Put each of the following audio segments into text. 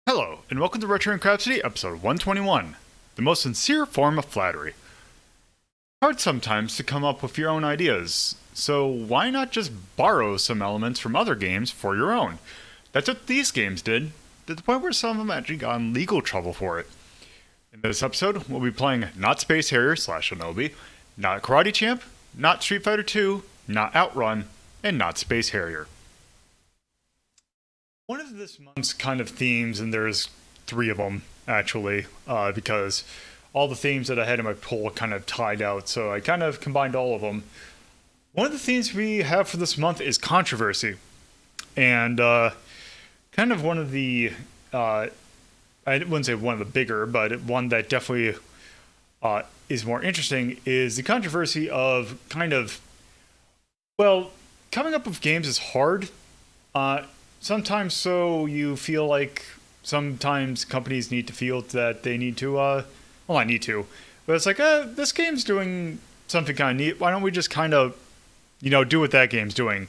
Hello, and welcome to Retro and Rhapsody, episode 121, the most sincere form of flattery. Hard sometimes to come up with your own ideas, so why not just borrow some elements from other games for your own? That's what these games did, to the point where some of them actually got in legal trouble for it. In this episode, we'll be playing not Space Harrier / Shinobi, not Karate Champ, not Street Fighter 2, not Outrun, and not Space Harrier. One of this month's kind of themes, and there's three of them actually, because all the themes that I had in my poll kind of tied out, so I kind of combined all of them. One of the themes we have for this month is controversy, and kind of one of the, I wouldn't say one of the bigger, but one that definitely is more interesting is the controversy of kind of, well, coming up with games is hard. Sometimes so you feel like sometimes companies need to feel that they need to, well, not need to, but it's like, this game's doing something kind of neat. Why don't we just kind of, do what that game's doing?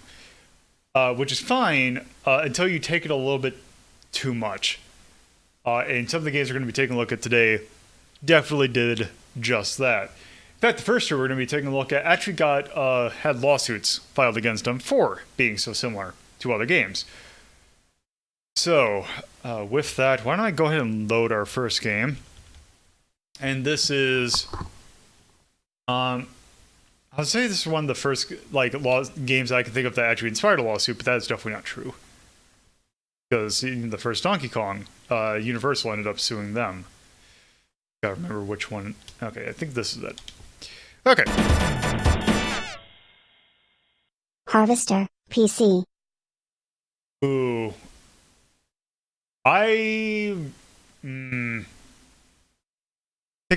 Which is fine until you take it a little bit too much. And some of the games we're going to be taking a look at today definitely did just that. In fact, the first two we're going to be taking a look at actually had lawsuits filed against them for being so similar to other games. So, with that, why don't I go ahead and load our first game? And this is, I'll say this is one of the first games I can think of that actually inspired a lawsuit, but that's definitely not true. Because even the first Donkey Kong, Universal ended up suing them. Gotta remember which one. Okay, I think this is it. Okay. Harvester, PC. Ooh. I think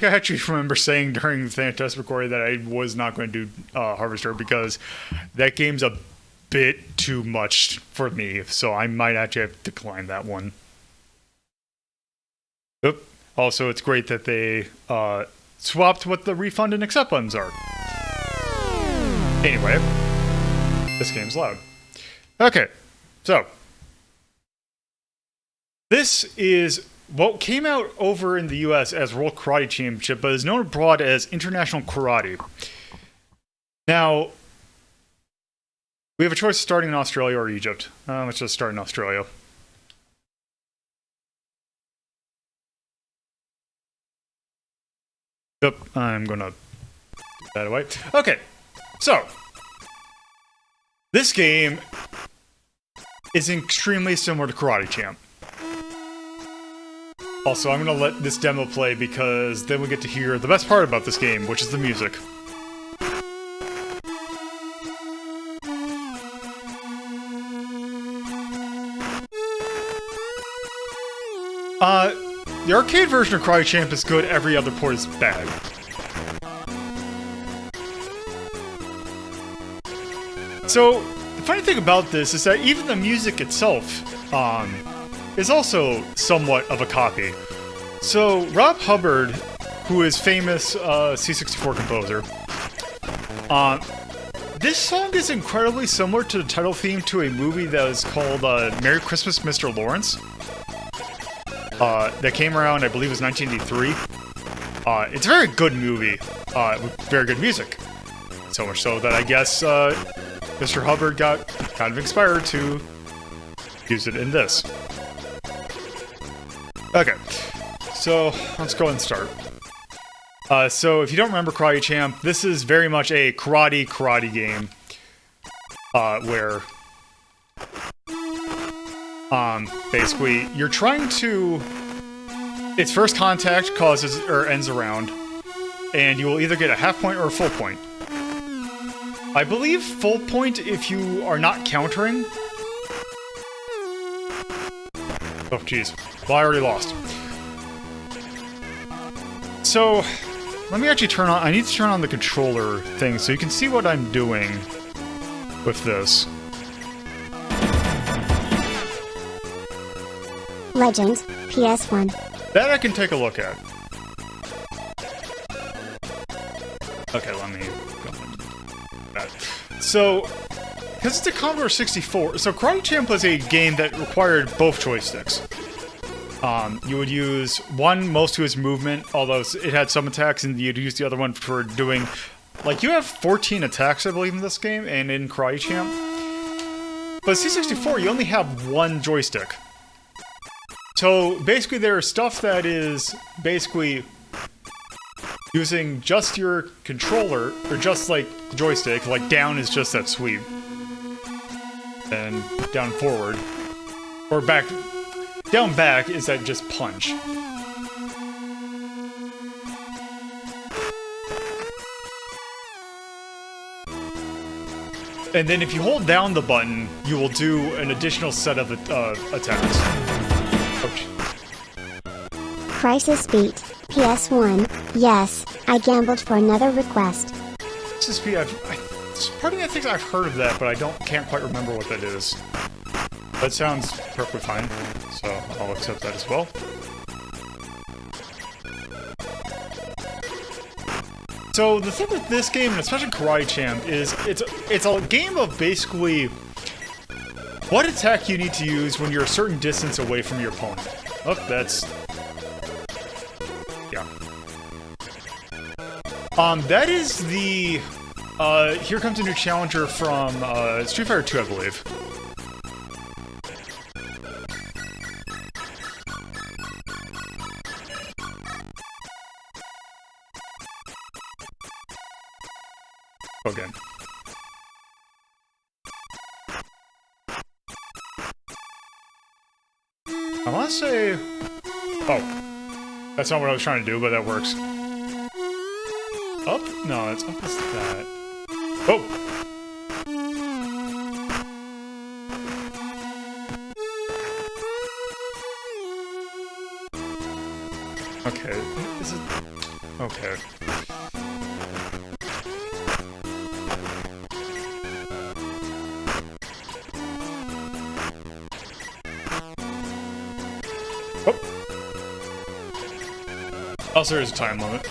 I actually remember saying during the test recording that I was not going to do Harvester because that game's a bit too much for me, so I might actually have to decline that one. Oop. Also, it's great that they swapped what the refund and accept buttons are. Anyway, this game's loud. Okay, so this is what came out over in the US as World Karate Championship, but is known abroad as International Karate. Now, we have a choice of starting in Australia or Egypt. Let's just start in Australia. Yep, I'm gonna put that away. Okay, so this game is extremely similar to Karate Champ. Also, I'm going to let this demo play because then we get to hear the best part about this game, which is the music. The arcade version of Karate Champ is good, every other port is bad. So, the funny thing about this is that even the music itself, is also somewhat of a copy. So, Rob Hubbard, who is famous C64 composer, this song is incredibly similar to the title theme to a movie that was called Merry Christmas, Mr. Lawrence. That came around, I believe it was 1983. It's a very good movie, with very good music. So much so that I guess Mr. Hubbard got kind of inspired to use it in this. Okay, so let's go and start. So if you don't remember Karate Champ, this is very much a karate game, where basically you're trying to. Its first contact causes or ends a round, and you will either get a half point or a full point. I believe full point if you are not countering. Oh, jeez. Well, I already lost. So, let me actually I need to turn on the controller thing so you can see what I'm doing with this. Legend, PS1. That I can take a look at. Okay, let me go on that. So, because it's a Commodore 64, so Karate Champ was a game that required both joysticks. You would use one most to its movement, although it had some attacks, and you'd use the other one for doing... Like, you have 14 attacks, I believe, in this game, and in Karate Champ. But C64, you only have one joystick. So, basically, there's stuff that is basically using just your controller, or just, like, joystick. Like, down is just that sweep. And down forward. Or back... Down back is that just punch. And then if you hold down the button, you will do an additional set of attacks. Ouch. Crisis Beat, PS1. Yes, I gambled for another request. Crisis Beat, part of me thinks I've heard of that, but can't quite remember what that is. That sounds perfectly fine, so I'll accept that as well. So the thing with this game, and especially Karate Champ, is it's a game of basically what attack you need to use when you're a certain distance away from your opponent. Oh, that's... yeah. That is the... here comes a new challenger from Street Fighter 2, I believe. Again. I want to say... Oh. That's not what I was trying to do, but that works. Up? No, it's up as that. Oh! Okay. Is it... Okay. Also, there's a time limit.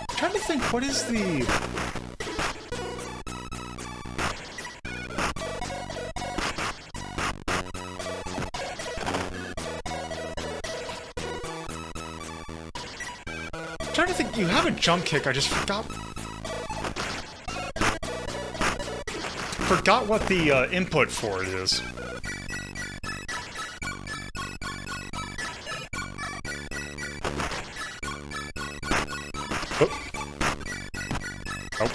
I'm trying to think, what is the... I'm trying to think, you have a jump kick, I just forgot what the input for it is. Oh. Oh.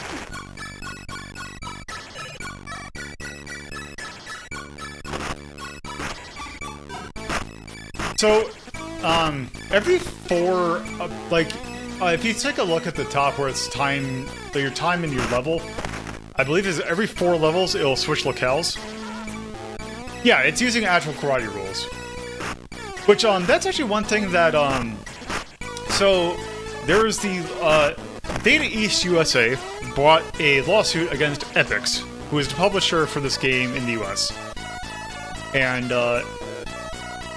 So, every four, if you take a look at the top where it's time, your time and your level, I believe is every 4 levels, it'll switch locales. Yeah, it's using actual karate rules. Which, that's actually one thing that, so, there's the, Data East USA brought a lawsuit against Epix, who is the publisher for this game in the US. And,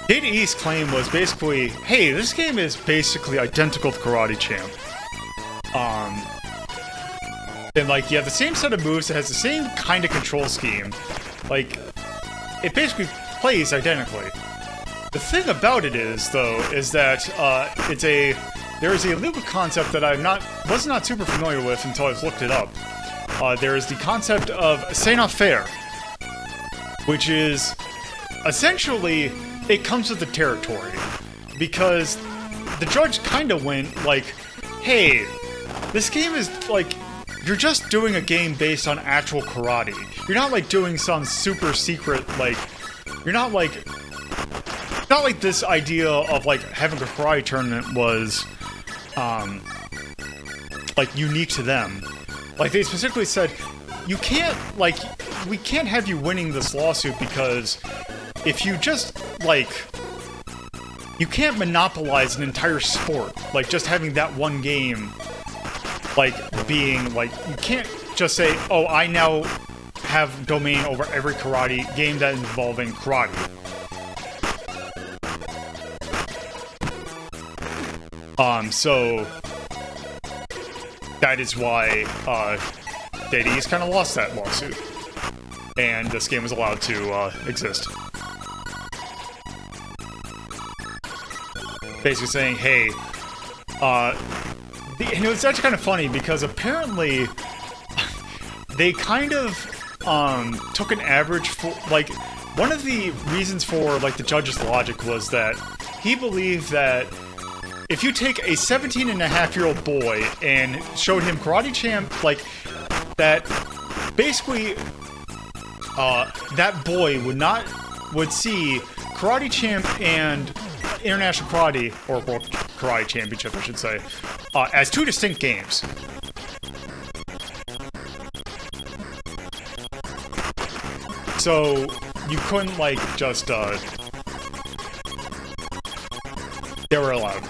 Data East claim was basically, hey, this game is basically identical to Karate Champ. And, like, you have the same set of moves, it has the same kind of control scheme. Like, it basically plays identically. The thing about it is, though, is that, there is a legal concept that I was not super familiar with until I looked it up. There is the concept of savoir-faire, which is, essentially, it comes with the territory. Because the judge kind of went, like, hey, this game is, like... You're just doing a game based on actual karate. You're not, like, doing some super secret, like... You're not, like... Not like this idea of, like, having a karate tournament was, like, unique to them. Like, they specifically said, you can't, like... We can't have you winning this lawsuit because if you just, like... You can't monopolize an entire sport. Like, just having that one game... Like, being, like, you can't just say, oh, I now have domain over every karate game that involving karate. that is why Day's kind of lost that lawsuit, and this game was allowed to exist. Basically saying, hey, and it was actually kind of funny because apparently they kind of took an average for, like, one of the reasons for, like, the judge's logic was that he believed that if you take a 17-and-a-half-year-old boy and showed him Karate Champ, like, that basically that boy would see Karate Champ and International Karate, or World Karate Championship, I should say, as two distinct games. So you couldn't, like, just, they were allowed.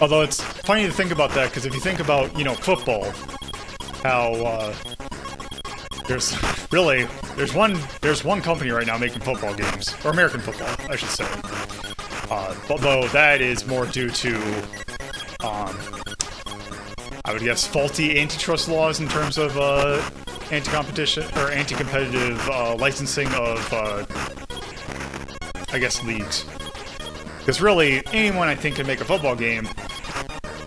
Although it's funny to think about that, because if you think about, you know, football, how, there's one company right now making football games, or American football, I should say. Although that is more due to, I would guess, faulty antitrust laws in terms of, anti-competition, or anti-competitive, licensing of, I guess, leagues. Because really, anyone I think can make a football game.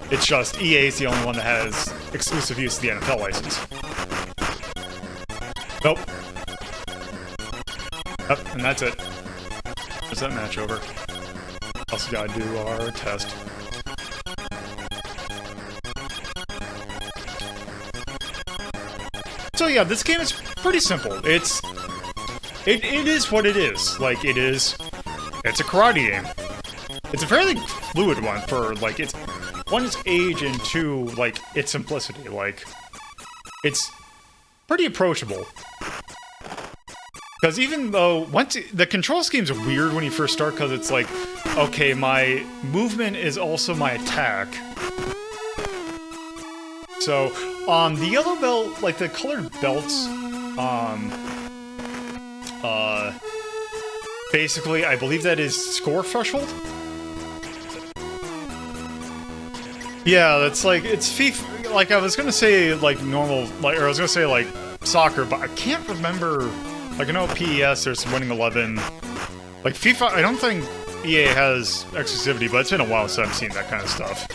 It's just EA is the only one that has exclusive use of the NFL license. Nope. Yep, and that's it. There's that match over. Also gotta do our test. So yeah, this game is pretty simple. It is what it is. Like, it's a karate game. It's a fairly fluid one for, like, it's, one, its age, and two, like, its simplicity. Like, it's pretty approachable. Because even though, the control scheme's weird when you first start, because it's like, okay, my movement is also my attack. So, the yellow belt, like, the colored belts, basically, I believe that is score threshold? Yeah, that's like, it's FIFA, like, I was gonna say, like, normal, like, or I was gonna say, like, soccer, but I can't remember, like, I know PES, there's winning 11, like, FIFA, I don't think EA has exclusivity, but it's been a while since I've seen that kind of stuff.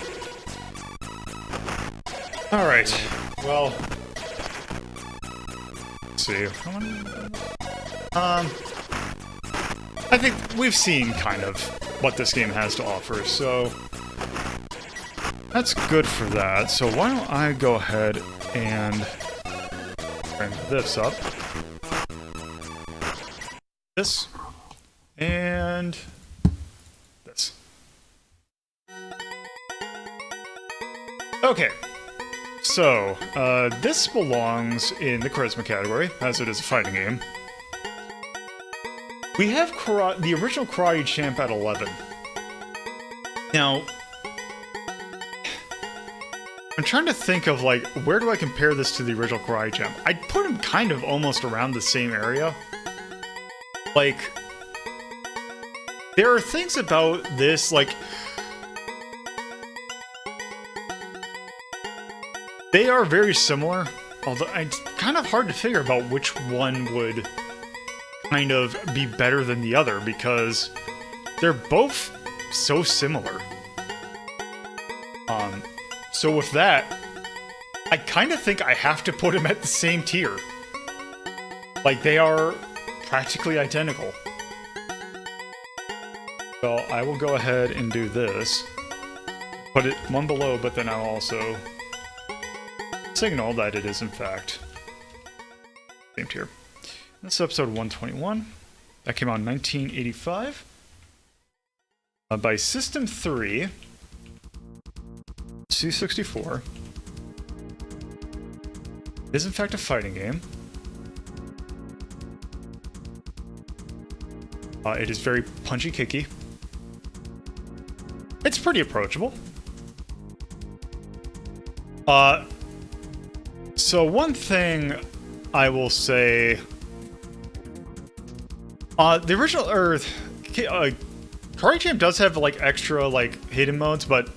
Alright, well, let's see, I think we've seen kind of what this game has to offer, so that's good for that. So why don't I go ahead and bring this up. This. And this. Okay. So, this belongs in the Charisma category, as it is a fighting game. We have the original Karate Champ at 11. Now, I'm trying to think of, like, where do I compare this to the original Karate Champ? I'd put him kind of almost around the same area. Like, there are things about this, like, they are very similar, although it's kind of hard to figure about which one would kind of be better than the other, because they're both so similar. So with that, I kind of think I have to put them at the same tier. Like, they are practically identical. Well, I will go ahead and do this. Put it one below, but then I'll also signal that it is, in fact, same tier. This is episode 121. That came out in 1985. By System 3. C64. It is, in fact, a fighting game. It is very punchy-kicky. It's pretty approachable. So one thing I will say The original, Karate Champ does have like extra like hidden modes, but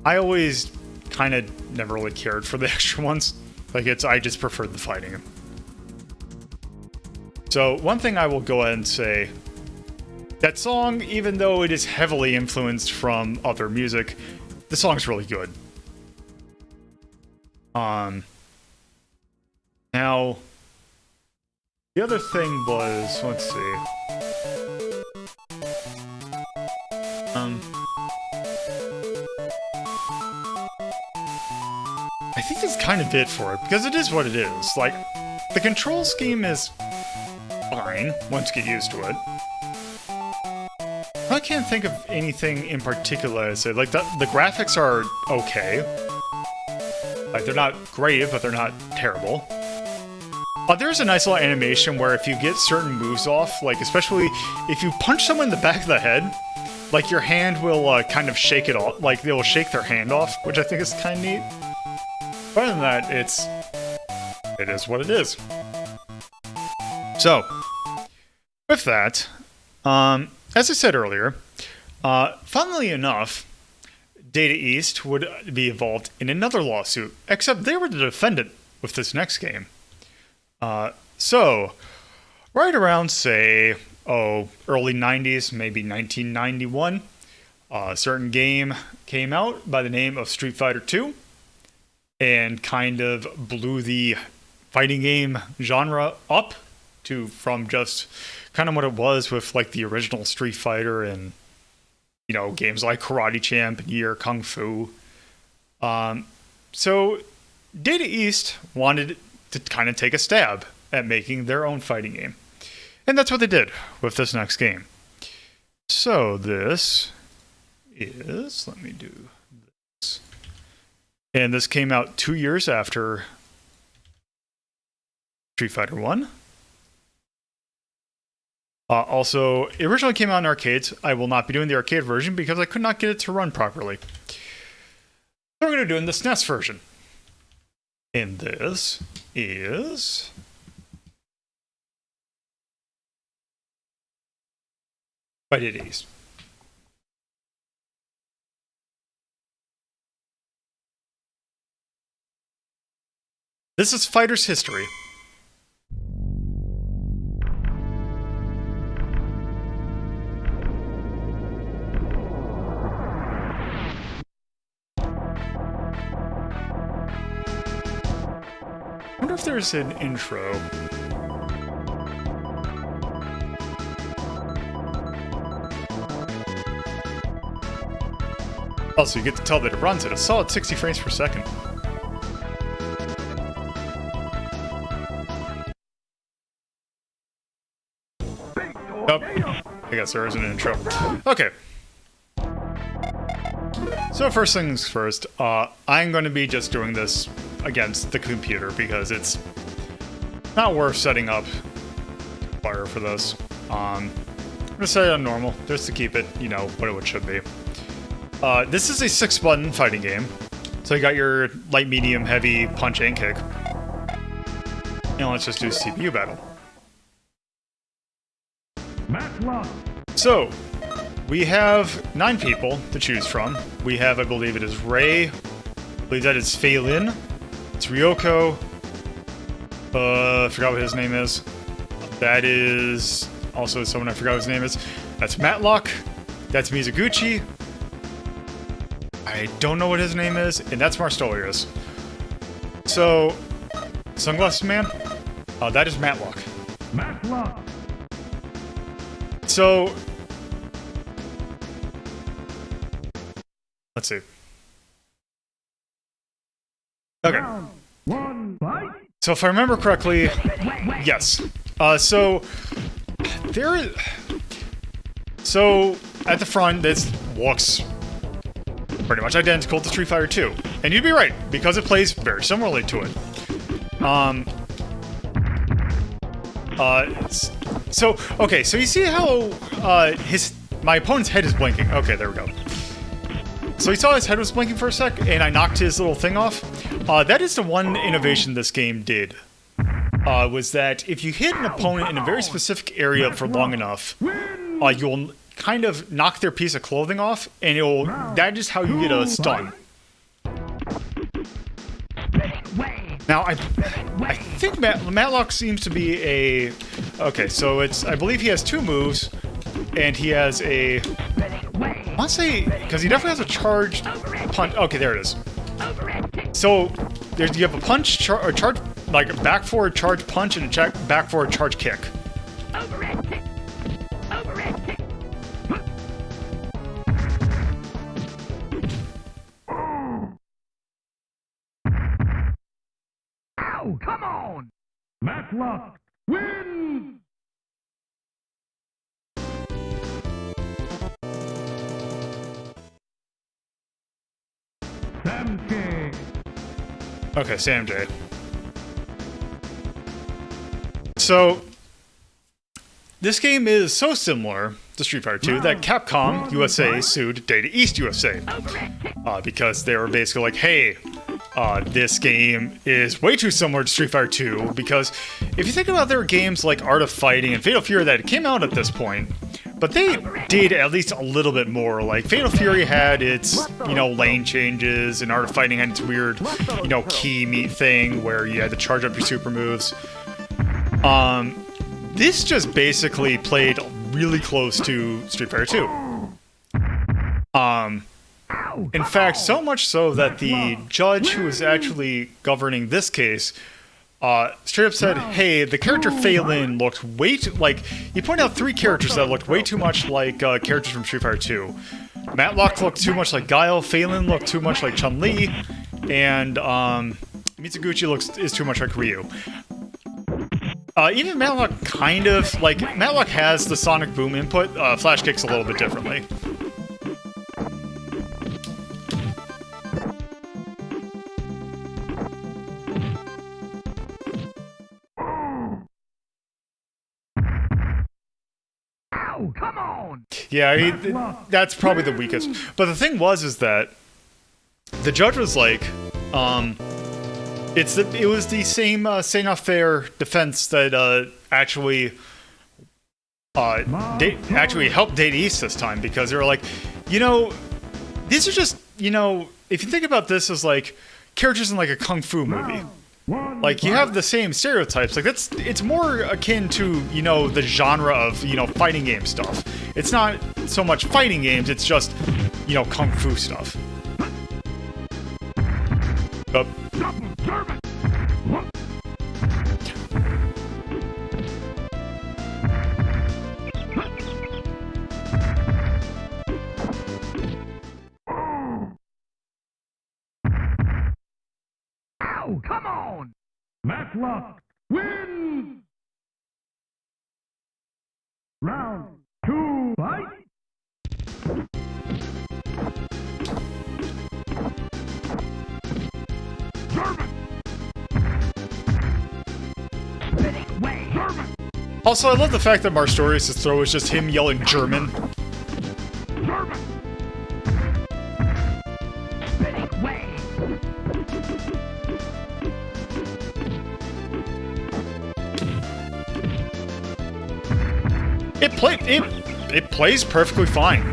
I always kind of never really cared for the extra ones. Like I just preferred the fighting. So one thing I will go ahead and say, that song, even though it is heavily influenced from other music, the song's really good. Now, the other thing was, let's see. I think that's kind of it for it, because it is what it is. Like, the control scheme is fine once you get used to it. I can't think of anything in particular to say. Like, the graphics are okay. Like, they're not great, but they're not terrible. There's a nice little animation where if you get certain moves off, like, especially if you punch someone in the back of the head, like, your hand will kind of shake it off. Like, they will shake their hand off, which I think is kind of neat. Other than that, it is what it is. So, with that, as I said earlier, funnily enough, Data East would be involved in another lawsuit, except they were the defendant with this next game. So, right around, say, early 90s, maybe 1991, a certain game came out by the name of Street Fighter II, and kind of blew the fighting game genre up from just kind of what it was with like the original Street Fighter and, you know, games like Karate Champ and Year Kung Fu. So Data East wanted to kind of take a stab at making their own fighting game. And that's what they did with this next game. So this is, let me do this. And this came out 2 years after Street Fighter 1. Also, it originally came out in arcades. I will not be doing the arcade version because I could not get it to run properly. So we're going to do in the SNES version. And this is... by Data East. This is Fighter's history. I wonder if there's an intro. Also, you get to tell that it runs at a solid 60 frames per second. Nope. I guess there isn't an intro. Okay. So first things first, I'm going to be just doing this against the computer because it's not worth setting up Fire for this. I'm going to set it on normal just to keep it, you know, what it should be. This is a 6-button fighting game. So you got your light, medium, heavy, punch, and kick. And let's just do CPU battle. So, we have 9 people to choose from. We have, I believe it is Ray. I believe that is Fei Lin. It's Ryoko. I forgot what his name is. That is also someone I forgot what his name is. That's Matlock. That's Mizuguchi. I don't know what his name is. And that's Marstolius. So, Sunglasses Man? That is Matlock. Matlock! So, let's see. Okay. So if I remember correctly, yes. So at the front, this looks pretty much identical to Street Fighter 2. And you'd be right, because it plays very similarly to it. So you see how my opponent's head is blinking. Okay, there we go. So you saw his head was blinking for a sec, and I knocked his little thing off. That is the one innovation this game did. was that if you hit an opponent in a very specific area for long enough, you'll kind of knock their piece of clothing off, and that is how you get a stun. Now, I think Matlock seems to be a... Okay, so I believe he has 2 moves, and he has a... I want to say... Because he definitely has a charged punch. Okay, there it is. So, you have a punch, charge, like a back forward charge punch, and a back forward charge kick. Come on! Matlock wins! Sam J. Okay, Sam J. So, this game is so similar to Street Fighter 2 that Capcom USA sued Data East USA. Because they were basically like, hey, this game is way too similar to Street Fighter 2, because if you think about their games like Art of Fighting and Fatal Fury that came out at this point, but they did at least a little bit more. Like, Fatal Fury had its, lane changes, and Art of Fighting had its weird, key meet thing where you had to charge up your super moves. This just basically played really close to Street Fighter 2. In fact, so much so that the judge who was actually governing this case straight up said, hey, the character Phelan looked way too... Like, he pointed out 3 characters that looked way too much like characters from Street Fighter 2. Matlock looked too much like Guile, Phelan looked too much like Chun-Li, and Mitsuguchi is too much like Ryu. Even Matlock kind of... Like, Matlock has the sonic boom input, Flash kicks a little bit differently. Come on! Yeah, I mean, that's probably the weakest. But the thing is that the judge was like, it was the same C'est Not Fair defense that actually helped Data East this time, because they were like, these are just, if you think about this as like characters in like a kung fu movie. Like, you have the same stereotypes. Like, it's more akin to, the genre of, fighting game stuff. It's not so much fighting games, it's just, kung fu stuff. Come on! Matlock wins! Round 2, fight! German! Spinning way! German! Also, I love the fact that Marstorius' throw is just him yelling German. German! Spinning way! It plays perfectly fine.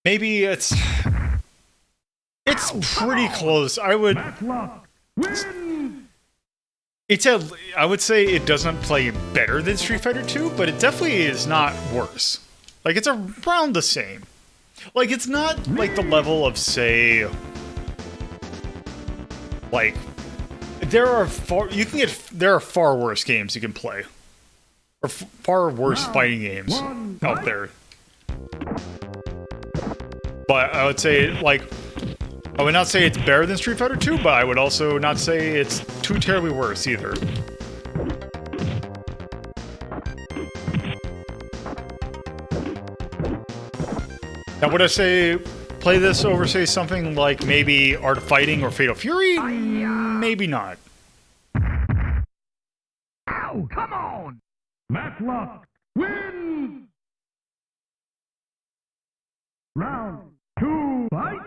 Maybe it's pretty close. I would say it doesn't play better than Street Fighter 2, but it definitely is not worse. Like, it's around the same. Like, it's not like the level of, say, like, there are far worse games you can play. Or far worse fighting games out there. But I would say, like, I would not say it's better than Street Fighter 2, but I would also not say it's too terribly worse either. Now, would I say play this over, say, something like maybe Art of Fighting or Fatal Fury? Maybe not. Ow, come on! Matlock wins! Round 2, fight!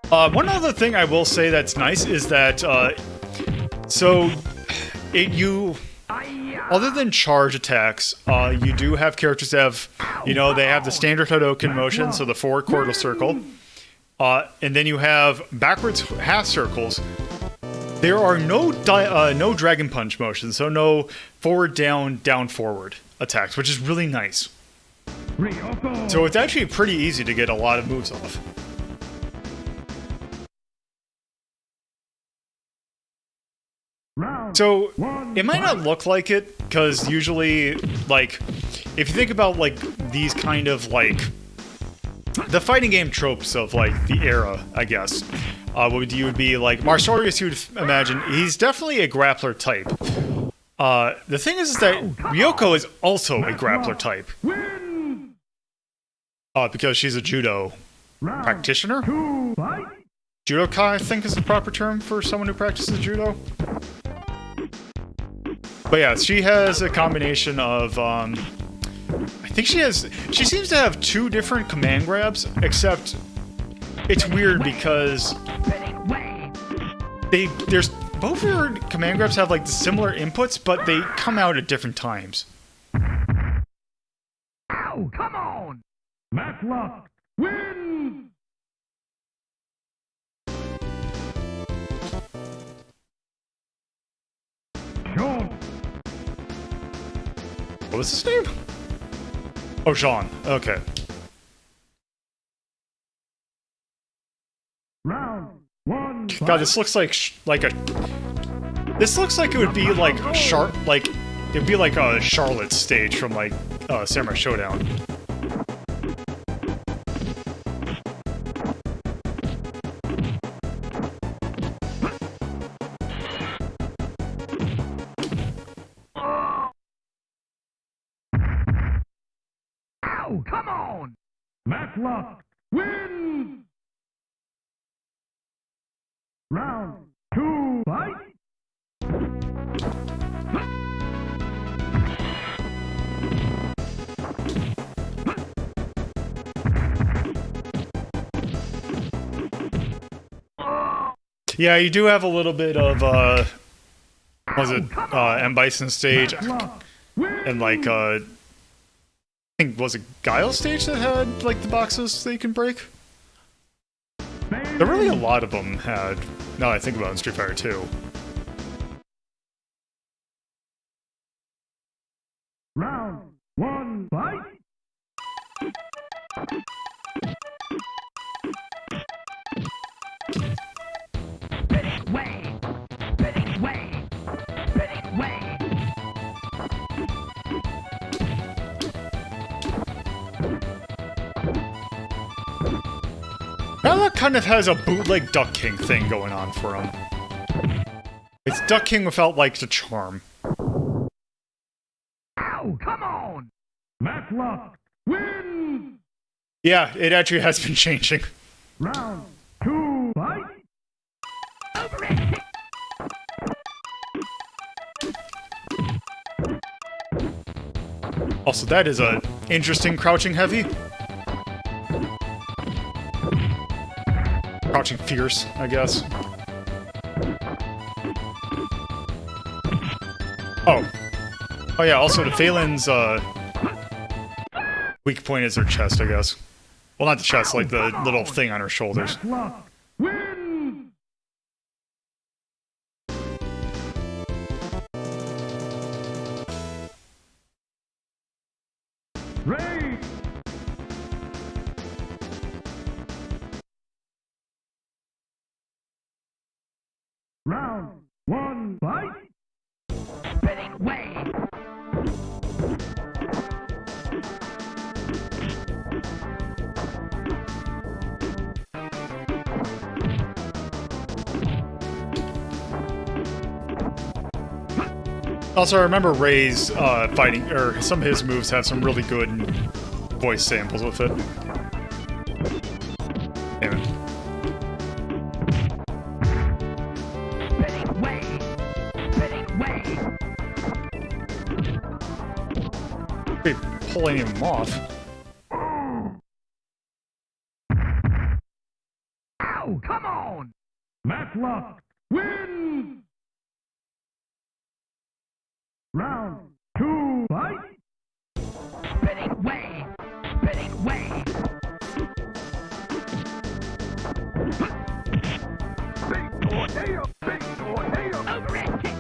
One other thing I will say that's nice is that other than charge attacks, you do have characters that have, they have the standard Hadouken motion, so the forward quarter circle, and then you have backwards half circles. There are no Dragon Punch motions, so no forward, down, down, forward attacks, which is really nice. So it's actually pretty easy to get a lot of moves off. So it might not look like it, because usually, like, if you think about, like, these kind of, like, the fighting game tropes of, like, the era, I guess, what you would be, like, Marsorius, you would imagine, he's definitely a grappler type. The thing is that Ryoko is also a grappler type. Because she's a judo practitioner? Judokai, I think, is the proper term for someone who practices judo. But yeah, she has a combination of, I think she seems to have 2 different command grabs, except it's weird because both of her command grabs have, like, similar inputs, but they come out at different times. Ow, come on! Matlock, win! Sean. What was his name? Oh, Jean. Okay. Round 1. God, this looks like this looks like it would be like it'd be like a Charlotte stage from like Samurai Showdown. Ow, come on! Matlock, win! Round 2, fight! Yeah, you do have a little bit of M. Bison stage, and like I think was it Guile stage that had like the boxes that you can break. There really a lot of them had. Now that I think about it, in Street Fighter 2. Round 1, fight! Spinning way! Spinning way! Spinning way! That kind of has a bootleg Duck King thing going on for him. It's Duck King without, like, the charm. Ow, come on! Matlock, win! Yeah, it actually has been changing. Round 2, fight! Over it! Also, that is a interesting crouching heavy. Crouching fierce, I guess. Oh. Oh yeah, also the Phelan's weak point is her chest, I guess. Well, not the chest, like the little thing on her shoulders. Matlock, win! Ray! Round 1, fight! Spinning way! Also, I remember Ray's fighting, or some of his moves have some really good voice samples with it. Damn it. Spinning way! Spinning way! Be pulling him off. Ow, Ow, come on! Matlock wins! Round 2, fight! Spinning wave! Spinning wave! Big tornado! Big tornado! Overhead kick!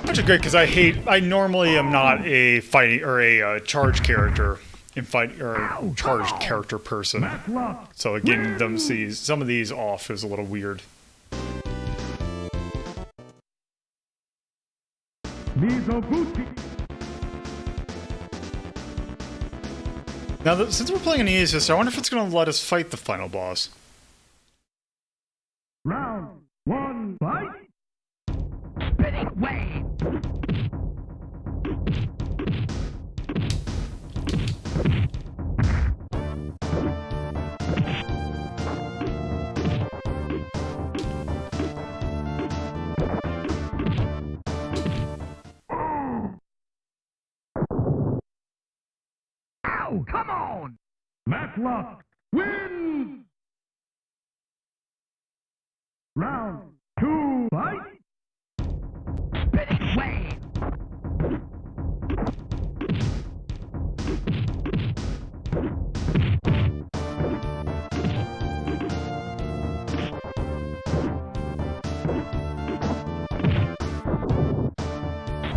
Which is good because I normally am not a fighting or a charge character in fight or a charged character person. So getting them some of these off is a little weird. Now, since we're playing an ESWAT, I wonder if it's going to let us fight the final boss. Round 1, fight! Spinning wave! Ow, come on! Matlock wins! Round 2, fight! Spinning wave!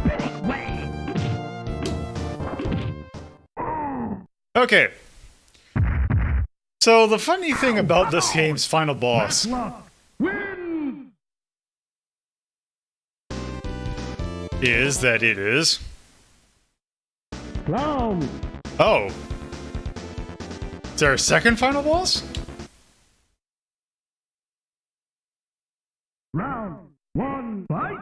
Spinning wave! Okay. So the funny thing about this game's final boss Matlock wins! is that it is... Clown! Oh. Is there a second final boss? Round 1, fight!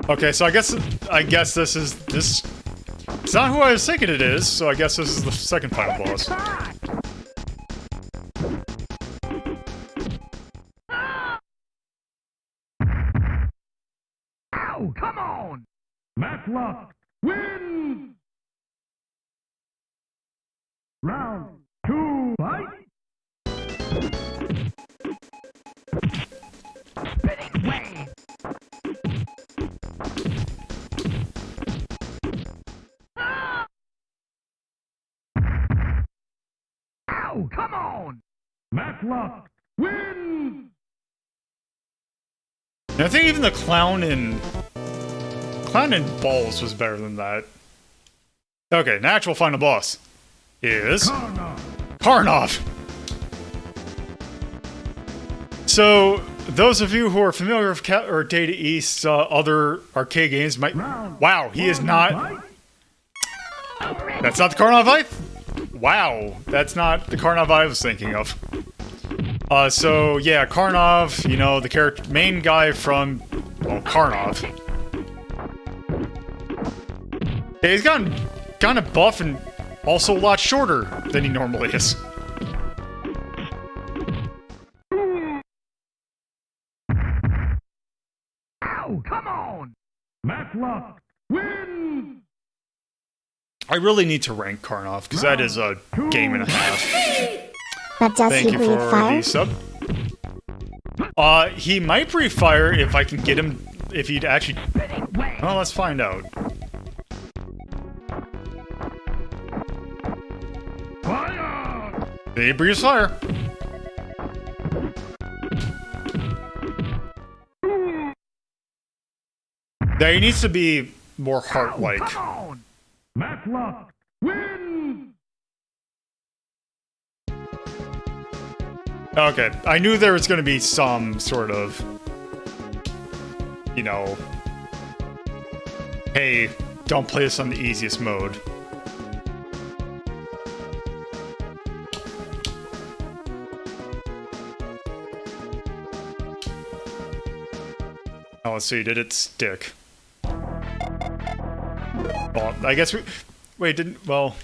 Okay, so I guess this is this. It's not who I was thinking it is, so I guess this is the second final boss. Ow, come on! Matlock wins! Round 2, fight! Spinning wave! Ow, come on! Matlock wins! And I think even the clown in Balls was better than that. Okay, an actual final boss is Karnov. So those of you who are familiar with Data East's other arcade games might. Wow, he is not. That's not the Karnov Wow, that's not the Karnov I was thinking of. So yeah, Karnov, you know, the main guy from, well, Karnov. Yeah, he's gotten kind of buff and also a lot shorter than he normally is. Ow, come on! Matlock wins! I really need to rank Karnov, because that is a game and a half. But does Thank he you breathe for fire? the sub. He might breathe fire if I can get him, if he'd actually... Well, let's find out. Fire! He breathes fire. Yeah, he needs to be more heart-like. Come on! Matlock wins! Okay, I knew there was going to be some sort of, you know, hey, don't play this on the easiest mode. Oh, let's see, did it stick? Well, I guess we... Wait, didn't... Well...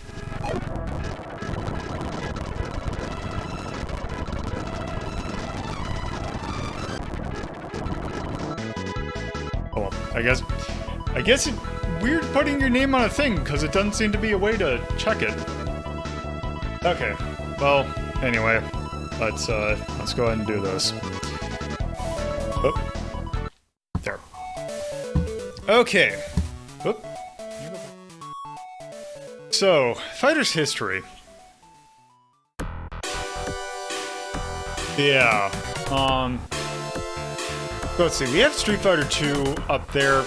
I guess it's weird putting your name on a thing because it doesn't seem to be a way to check it. Okay. Well, anyway, let's go ahead and do this. Oh. There. Okay. Oop. So, fighter's history. Yeah. Let's see. We have Street Fighter 2 up there.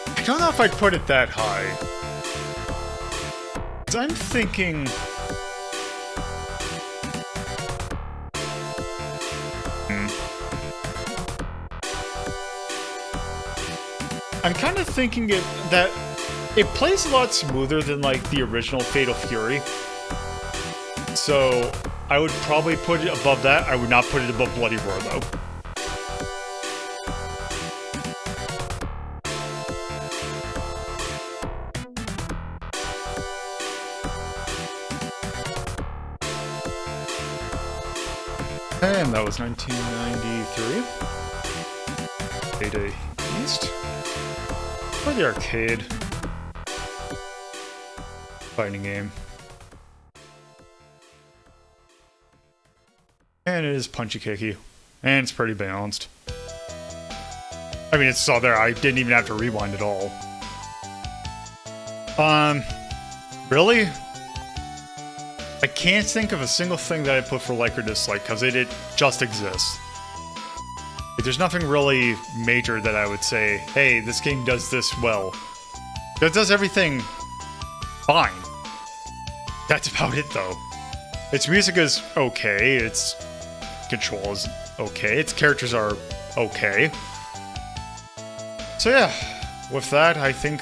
I don't know if I'd put it that high. 'Cause I'm thinking... I'm kind of thinking that it plays a lot smoother than, like, the original Fatal Fury. So, I would probably put it above that. I would not put it above Bloody Roar, though. And that was 1993. Payday East. Or the arcade. Fighting game. And it is punchy kicky. And it's pretty balanced. I mean, it's all there. I didn't even have to rewind at all. Really? I can't think of a single thing that I put for like or dislike, because it just exists. Like, there's nothing really major that I would say, hey, this game does this well. It does everything fine. That's about it, though. Its music is okay, its control is okay, its characters are okay. So yeah, with that, I think...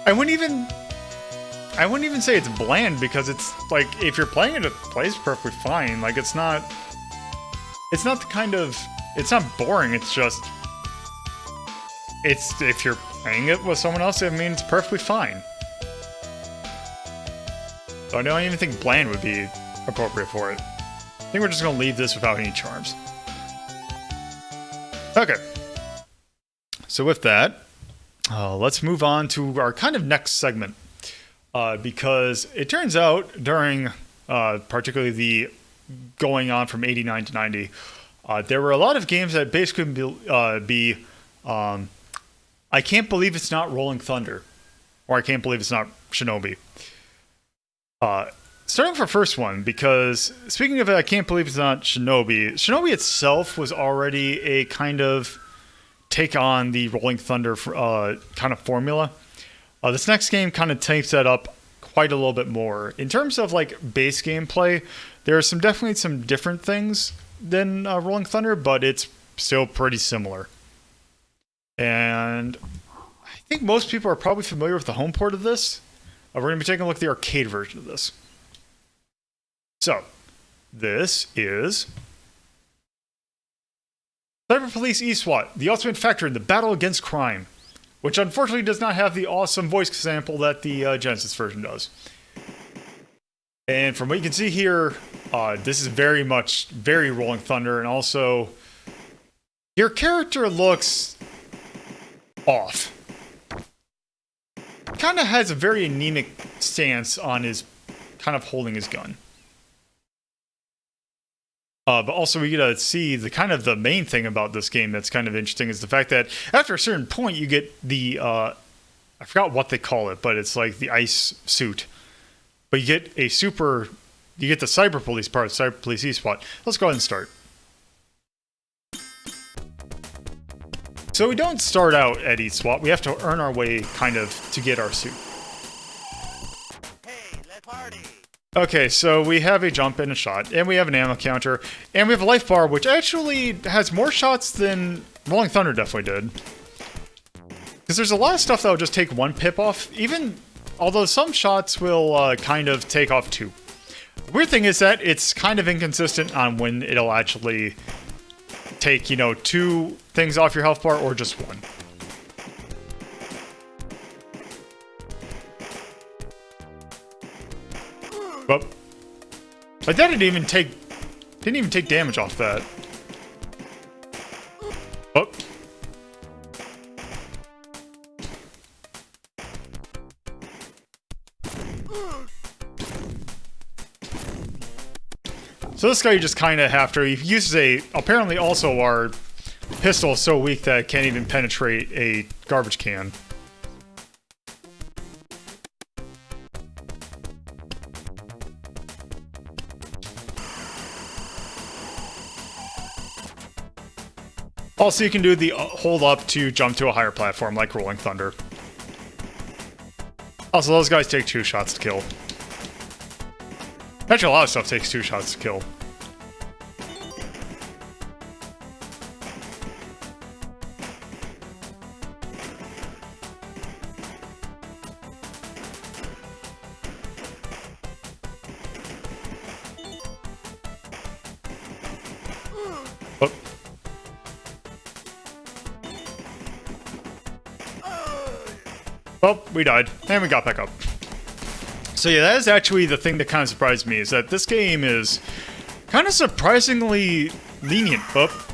I wouldn't even say it's bland, because it's, like, if you're playing it plays perfectly fine. Like, it's not the kind of... It's not boring, it's just... It's... If you're playing it with someone else, I mean, it's perfectly fine. So I don't even think bland would be appropriate for it. I think we're just gonna leave this without any charms. Okay. So with that, let's move on to our kind of next segment. Because it turns out during, particularly the going on from 89 to 90, there were a lot of games that basically be I can't believe it's not Rolling Thunder, or I can't believe it's not Shinobi. Starting for first one, because speaking of it, I can't believe it's not Shinobi. Shinobi itself was already a kind of take on the Rolling Thunder kind of formula. This next game kind of takes that up quite a little bit more. In terms of like base gameplay, there are definitely some different things than Rolling Thunder, but it's still pretty similar. And I think most people are probably familiar with the home port of this. We're going to be taking a look at the arcade version of this. So, this is Cyber Police ESWAT, the ultimate factor in the battle against crime, which unfortunately does not have the awesome voice sample that the Genesis version does. And from what you can see here, this is very Rolling Thunder, and also your character looks off. Kind of has a very anemic stance on his kind of holding his gun. But also we get to see the main thing about this game that's kind of interesting is the fact that after a certain point you get the I forgot what they call it, but it's like the ice suit. But you get the Cyber Police part, Cyber Police ESWAT. Let's go ahead and start. So we don't start out at ESWAT, we have to earn our way kind of to get our suit. Hey, let's party! Okay, so we have a jump and a shot, and we have an ammo counter, and we have a life bar, which actually has more shots than Rolling Thunder definitely did. Because there's a lot of stuff that will just take one pip off, although some shots will kind of take off two. The weird thing is that it's kind of inconsistent on when it'll actually take, two things off your health bar or just one. But that didn't even take damage off that. So this guy you just kind of have to... He uses a... Apparently also our pistol is so weak that it can't even penetrate a garbage can. Also, you can do the hold up to jump to a higher platform, like Rolling Thunder. Also, those guys take 2 shots to kill. Actually, a lot of stuff takes 2 shots to kill. Oh. Oh, we died. And we got back up. So yeah, that is actually the thing that kind of surprised me, is that this game is kind of surprisingly lenient. Oh.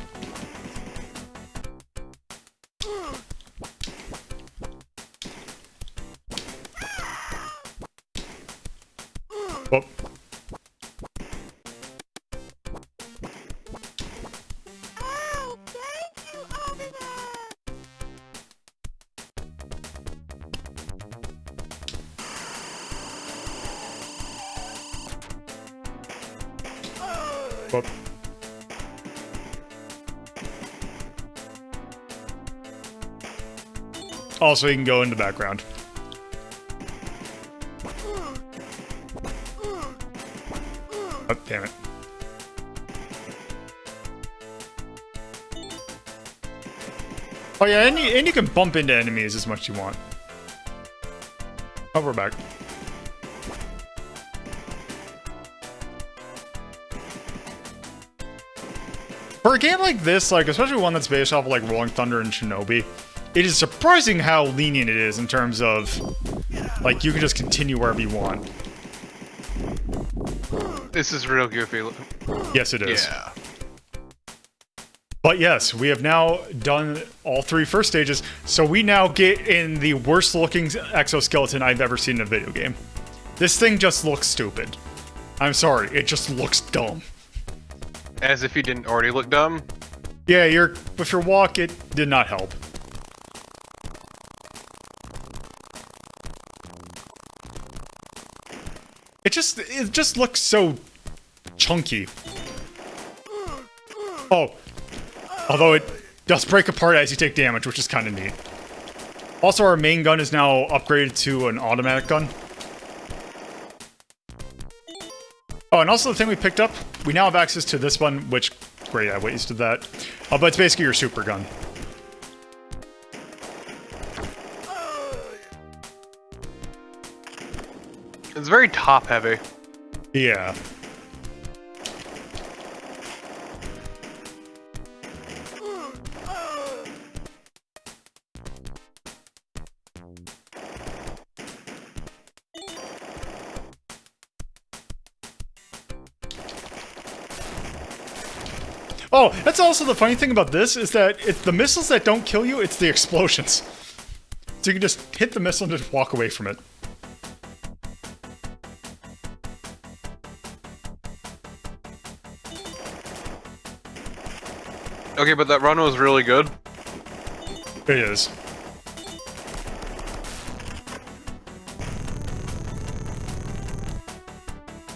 Oh. Whoop. Also, you can go in the background. Oh, damn it. Oh yeah, and you can bump into enemies as much as you want. Oh, we're back. For a game like this, like especially one that's based off of like Rolling Thunder and Shinobi, it is surprising how lenient it is in terms of like you can just continue wherever you want. This is real goofy. Yes, it is. Yeah. But yes, we have now done all 3 first stages, so we now get in the worst looking exoskeleton I've ever seen in a video game. This thing just looks stupid. I'm sorry, it just looks dumb. As if you didn't already look dumb. Yeah, with your walk, it did not help. It just looks so chunky. Oh, although it does break apart as you take damage, which is kind of neat. Also, our main gun is now upgraded to an automatic gun. Oh, and also the thing we picked up, we now have access to this one, which, great, I wasted that. But it's basically your super gun. It's very top heavy. Yeah. Oh, that's also the funny thing about this, is that it's the missiles that don't kill you, it's the explosions. So you can just hit the missile and just walk away from it. Okay, but that run was really good. It is.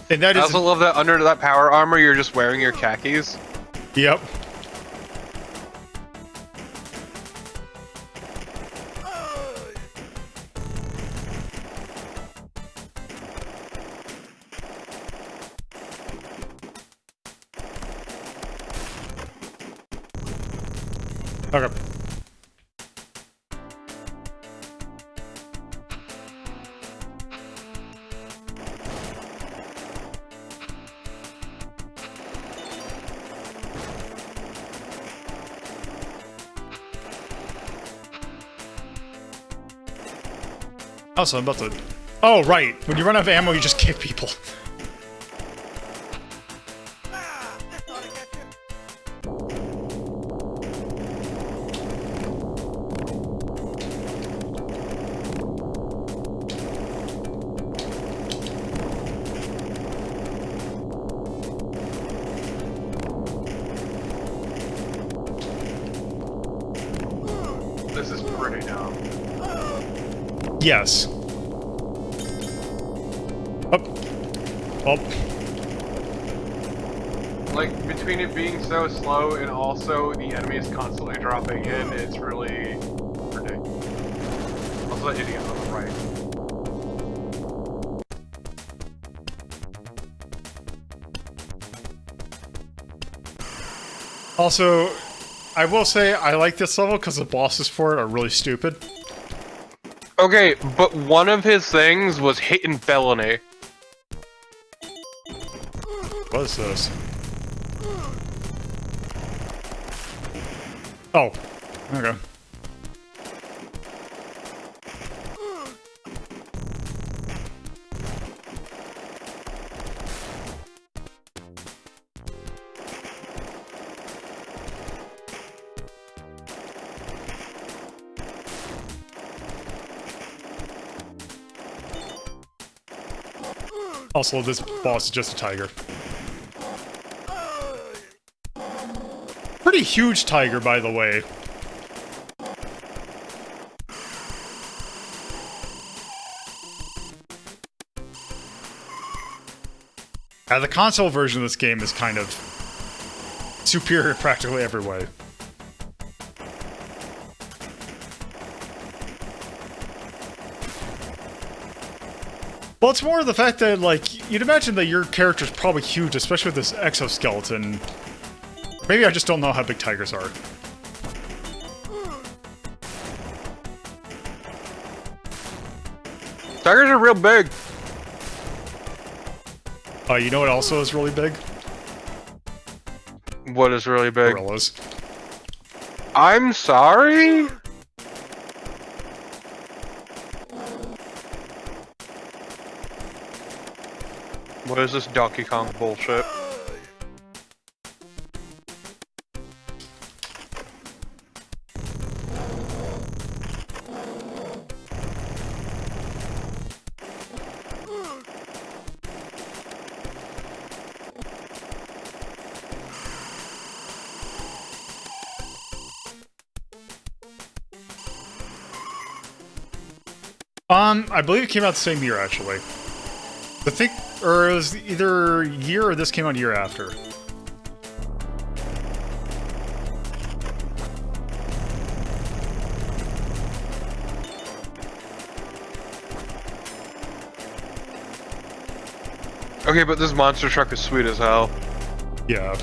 And that I is... also love that under that power armor, you're just wearing your khakis. Yep. Okay. Also, I'm about to... Oh, right. When you run out of ammo, you just kick people. Yes. Up. Up. Like, between it being so slow and also the enemies constantly dropping in, it's really ridiculous. Also, that idiot on the right. Also, I will say I like this level because the bosses for it are really stupid. Okay, but one of his things was hit and felony. What is this? Oh. Okay. Also, this boss is just a tiger. Pretty huge tiger, by the way. The console version of this game is kind of superior in practically every way. Well, it's more the fact that, like, you'd imagine that your character's probably huge, especially with this exoskeleton. Maybe I just don't know how big tigers are. Tigers are real big. You know what also is really big? What is really big? Gorillas. I'm sorry? What is this Donkey Kong bullshit? I believe it came out the same year, actually. I think, or it was either year or this came out a year after. Okay, but this monster truck is sweet as hell. Yeah.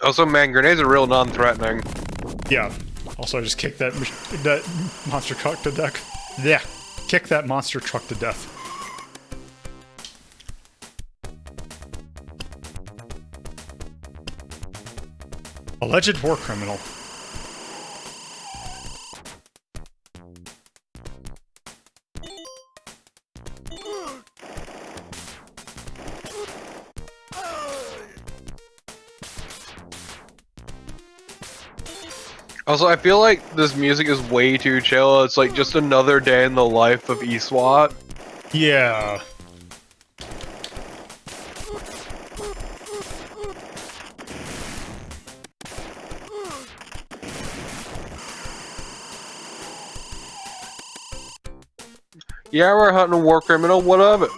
Also, man, grenades are real non-threatening. Yeah. Also, I just kicked that monster truck to death. Yeah. Kick that monster truck to death. Alleged war criminal. Also, I feel like this music is way too chill. It's like just another day in the life of ESWAT. Yeah. Yeah, we're hunting a war criminal. What of it?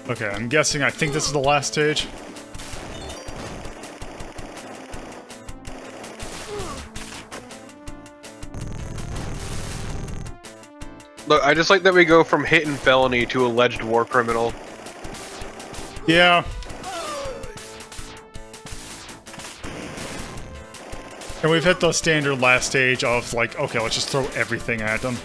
Okay, I'm guessing I think this is the last stage. Look, I just like that we go from hit and felony to alleged war criminal. Yeah. And we've hit the standard last stage of like, okay, let's just throw everything at them.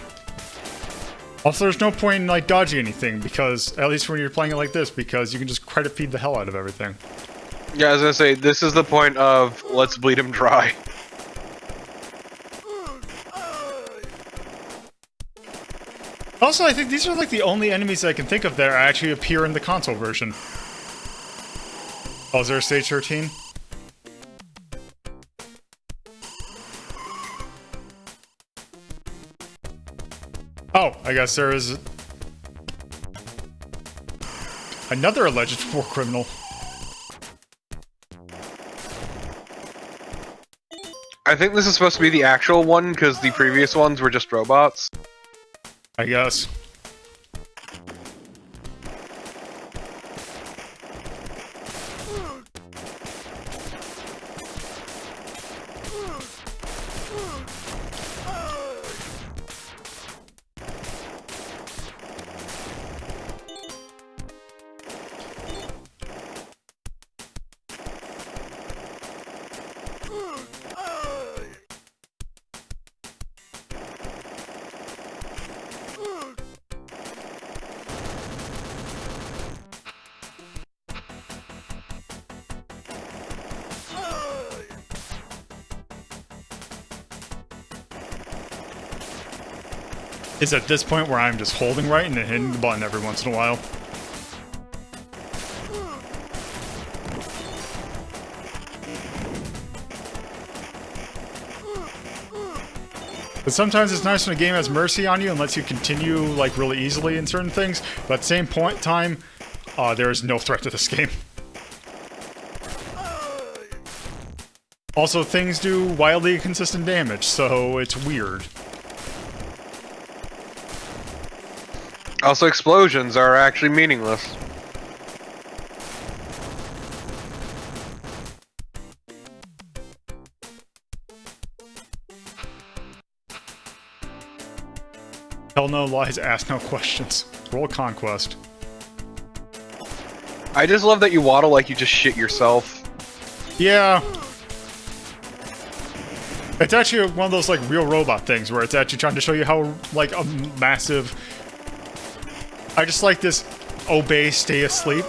Also, there's no point in like dodging anything because, at least when you're playing it like this, because you can just credit feed the hell out of everything. Yeah, I was gonna say, this is the point of let's bleed him dry. Also, I think these are like the only enemies I can think of that actually appear in the console version. Oh, is there a stage 13? Oh, I guess there is another alleged war criminal. I think this is supposed to be the actual one, because the previous ones were just robots. I guess. It's at this point where I'm just holding right and then hitting the button every once in a while. But sometimes it's nice when a game has mercy on you and lets you continue like really easily in certain things, but at the same time, there is no threat to this game. Also, things do wildly inconsistent damage, so it's weird. Also, explosions are actually meaningless. Tell no lies, ask no questions. Roll Conquest. I just love that you waddle like you just shit yourself. Yeah. It's actually one of those like real robot things where it's actually trying to show you how like a massive... I just like this obey, stay asleep.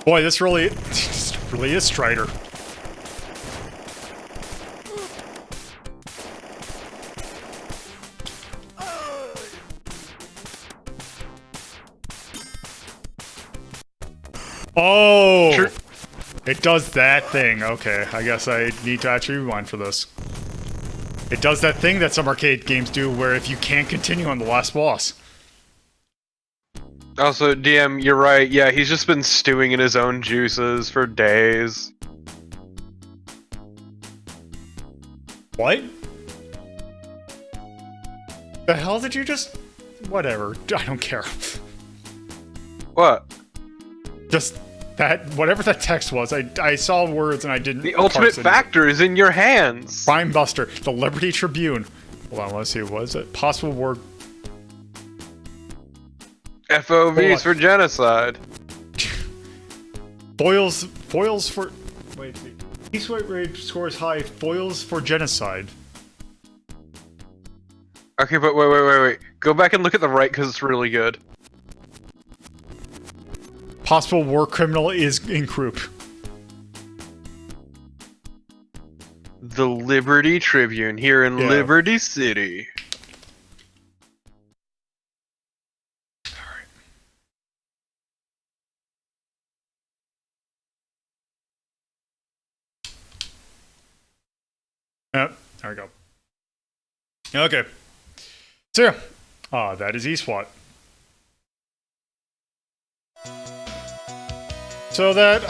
Boy, this really is Strider. Oh! Sure. It does that thing. Okay, I guess I need to actually rewind for this. It does that thing that some arcade games do where if you can't continue on the last boss. Also, DM, you're right. Yeah, he's just been stewing in his own juices for days. What? The hell did you just... Whatever. I don't care. What? Just that... Whatever that text was, I saw words and I didn't... The ultimate factor is in your hands! Prime Buster. The Liberty Tribune. Hold on, let's see. What is it? Possible word... FOVs for genocide. Foils for... Wait, ESWAT rate scores high. Foils for genocide. Okay, but wait. Go back and look at the right, because it's really good. Possible war criminal is in group. The Liberty Tribune here in Liberty City. Yep, there we go. Okay. So, that is ESWAT. So that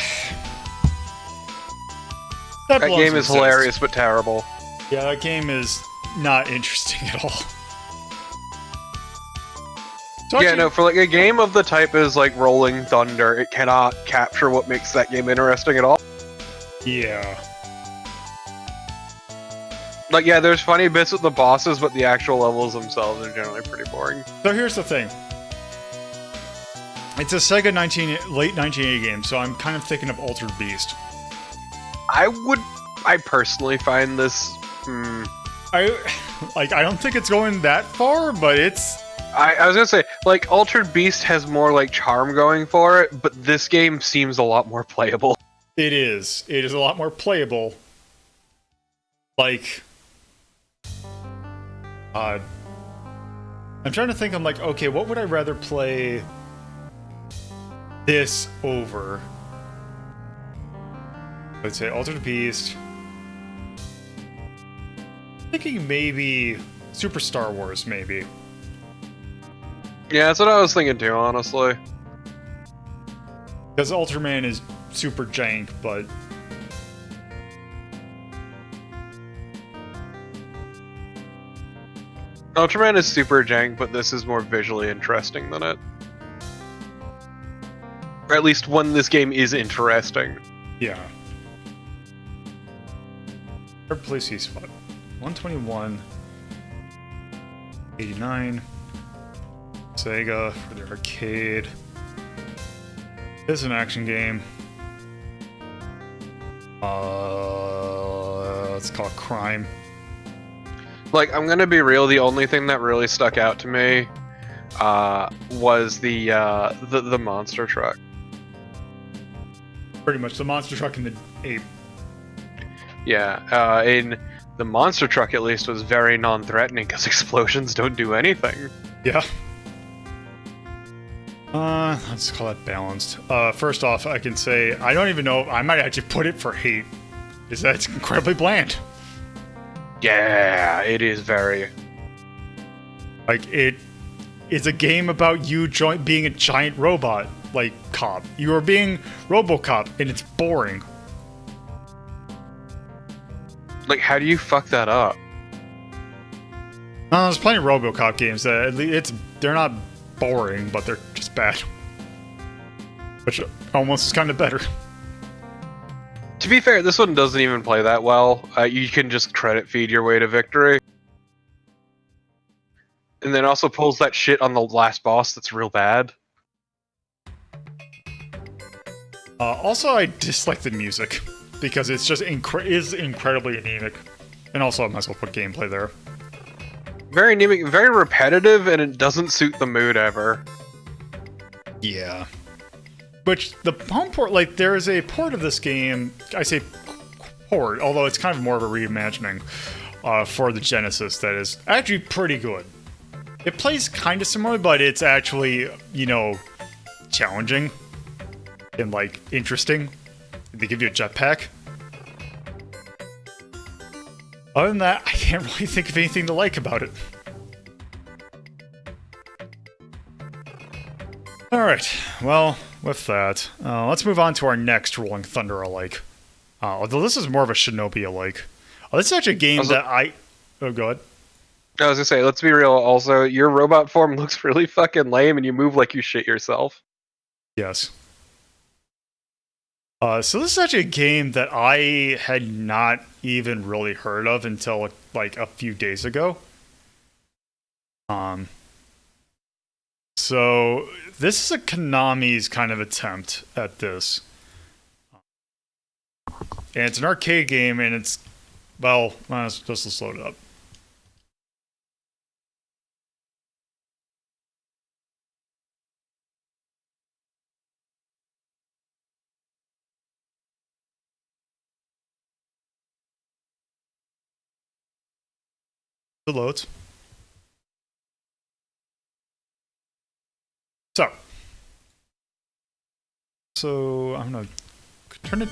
game is hilarious but terrible. Yeah, that game is not interesting at all. So Yeah, actually- no, for like a game of the type is like Rolling Thunder, it cannot capture what makes that game interesting at all. Yeah. Like, yeah, there's funny bits with the bosses, but the actual levels themselves are generally pretty boring. So here's the thing. It's a Sega late 1980 game, so I'm kind of thinking of Altered Beast. I personally find this, I don't think it's going that far, but it's... I was gonna say, like, Altered Beast has more, like, charm going for it, but this game seems a lot more playable. It is. It is a lot more playable. Like... I'm trying to think, I'm like, okay, what would I rather play this over? Let's say Altered Beast. Thinking maybe Super Star Wars, maybe. Yeah, that's what I was thinking too, honestly. Because Ultraman is super jank, but... Ultraman is super jank, but this is more visually interesting than it. Or at least when this game is interesting. Yeah. Third place ESWAT. 121. 89. Sega for the arcade. This is an action game. Let's call it Crime. Like, I'm gonna be real, the only thing that really stuck out to me was the monster truck. Pretty much the monster truck and the ape. Yeah, in the monster truck at least was very non-threatening because explosions don't do anything. Yeah. Let's call that balanced. First off, I can say, I don't even know, I might actually put it for hate, is that it's incredibly bland. Yeah, it is very... Like, it is a game about you being a giant robot, like, cop. You are being RoboCop, and it's boring. Like, how do you fuck that up? There's plenty of RoboCop games that, at least, they're not boring, but they're just bad. Which almost is kind of better. To be fair, this one doesn't even play that well. You can just credit feed your way to victory. And then also pulls that shit on the last boss that's real bad. Also, I dislike the music, because it's just incredibly anemic. And also, I might as well put gameplay there. Very anemic, very repetitive, and it doesn't suit the mood ever. Yeah. Which, the home port, like, there is a port of this game, I say port, although it's kind of more of a reimagining for the Genesis that is actually pretty good. It plays kind of similar, but it's actually, you know, challenging and, like, interesting. They give you a jetpack. Other than that, I can't really think of anything to like about it. Alright, well, with that, let's move on to our next Rolling Thunder alike. Although this is more of a Shinobi alike. This is actually a game that I... Oh, go ahead. I was gonna say, let's be real, also, your robot form looks really fucking lame and you move like you shit yourself. Yes. So this is actually a game that I had not even really heard of until, like, a few days ago. So this is a Konami's kind of attempt at this. And it's an arcade game, and it's, well, let's just load it up. It loads. So I'm gonna turn it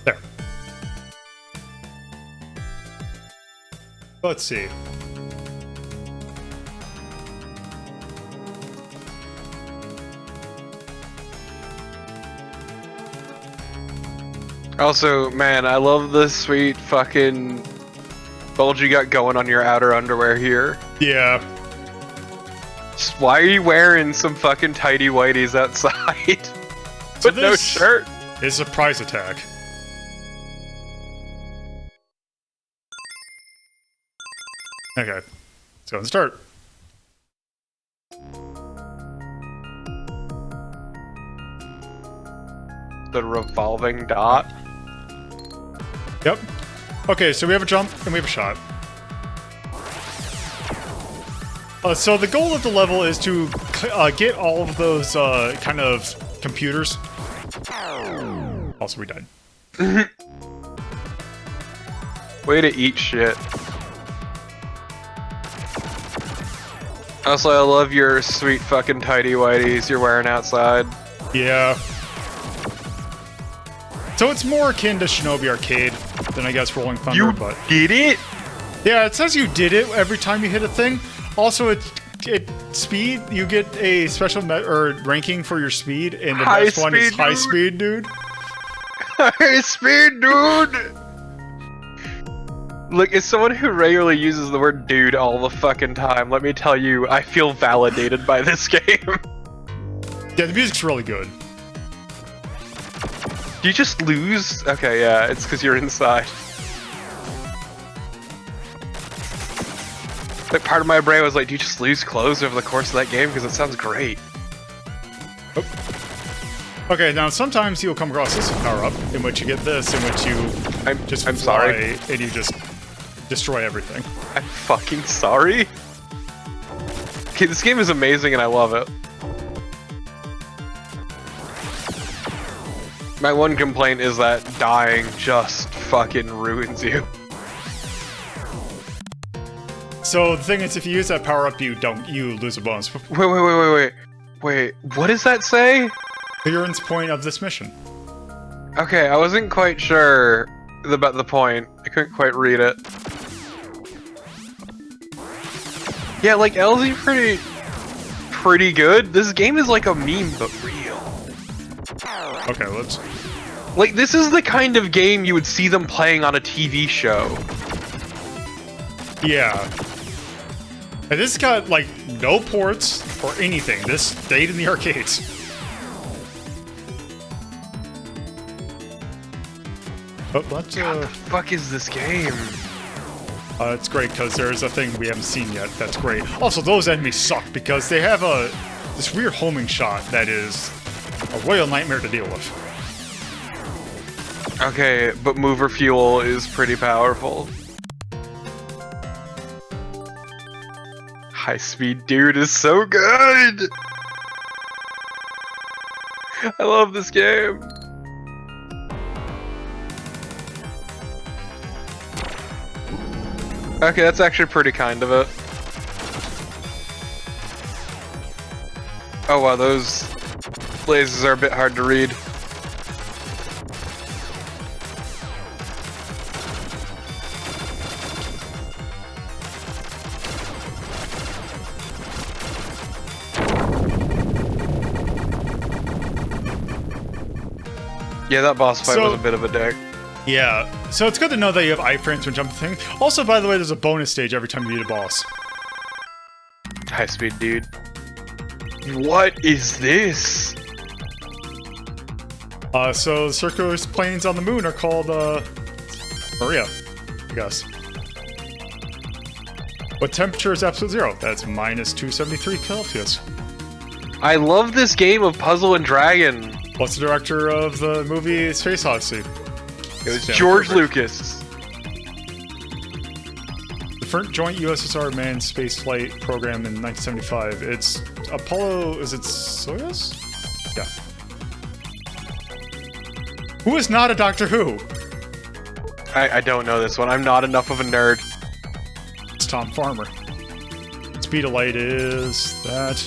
there. Let's see. Also, man, I love the sweet fucking bulge you got going on your outer underwear here. Yeah. Just why are you wearing some fucking tighty whities outside? So With no this shirt? is a surprise attack. Okay, let's go and start. The revolving dot. Yep. Okay, so we have a jump and we have a shot. So the goal of the level is to get all of those kind of computers. Also, we died. Way to eat shit. Also, I love your sweet fucking tighty whities you're wearing outside. Yeah. So it's more akin to Shinobi Arcade than I guess Rolling Thunder, You but did it? yeah, it says you did it every time you hit a thing. Also, it speed, you get a special ranking for your speed, and the High best one is speed, high dude. speed, dude. High speed, dude! Look, as someone who regularly uses the word dude all the fucking time, let me tell you, I feel validated by this game. Yeah, the music's really good. Do you just lose? Okay, yeah, it's because you're inside. Like, part of my brain was like, do you just lose clothes over the course of that game? Because it sounds great. Oh. Okay, now sometimes you'll come across this power-up, in which you get this, in which you I'm fly, sorry. and you just destroy everything. I'm fucking sorry. Okay, this game is amazing and I love it. My one complaint is that dying just fucking ruins you. So the thing is, if you use that power-up, you lose a bonus. Wait, what does that say? Clearance point of this mission. Okay, I wasn't quite sure about the point. I couldn't quite read it. Yeah, like, LZ pretty good. This game is like a meme, but real. Okay, let's... Like, this is the kind of game you would see them playing on a TV show. Yeah. And this got, like, no ports or anything. This stayed in the arcades. Oh, let's, God, the fuck is this game? it's great, because there's a thing we haven't seen yet that's great. Also, those enemies suck, because they have this weird homing shot that is a royal nightmare to deal with. Okay, but mover fuel is pretty powerful. High speed dude is so good! I love this game. Okay, that's actually pretty kind of it. Oh wow, those lasers are a bit hard to read. Yeah, that boss fight was a bit of a dick. Yeah, so it's good to know that you have iframes when jumping things. Also, by the way, there's a bonus stage every time you beat a boss. High speed dude. What is this? So the circular planes on the moon are called, Maria, I guess. What temperature is absolute zero? That's minus 273 Celsius. I love this game of Puzzle and Dragon. What's the director of the movie Space Odyssey? It was George Lucas. The first joint USSR manned space flight program in 1975. It's Apollo, is it Soyuz? Yeah. Who is not a Doctor Who? I don't know this one. I'm not enough of a nerd. It's Tom Farmer. Speed of light is that.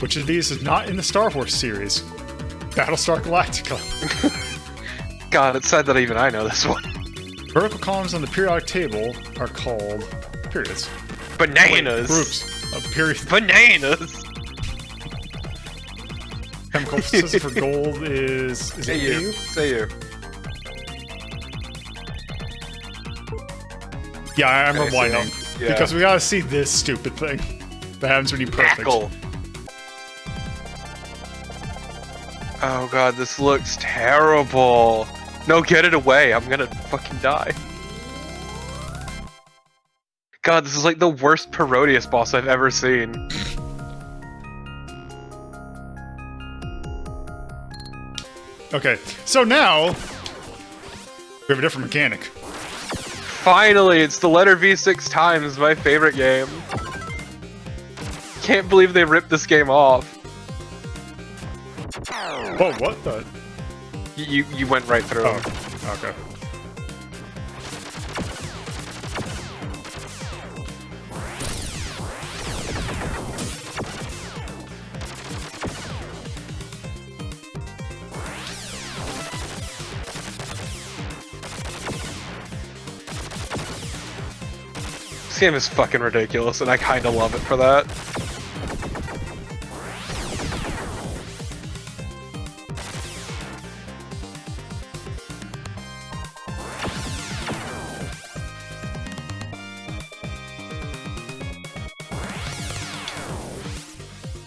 Which of these is not in the Star Wars series? Battlestar Galactica. God, it's sad that even I know this one. Vertical columns on the periodic table are called periods. Bananas. Wait, groups of periods. Bananas. Chemical synthesis for gold is Say it you. AU? Say you. Yeah, I remember Okay, whining. so, yeah. Because we gotta see this stupid thing that happens when you perfect. Tackle. Oh god, this looks terrible. No, get it away. I'm gonna fucking die. God, this is like the worst Parodius boss I've ever seen. Okay, so now we have a different mechanic. Finally, it's the letter V 6 times, my favorite game. Can't believe they ripped this game off. Whoa, what the? You went right through him. Oh, okay. This game is fucking ridiculous, and I kinda love it for that.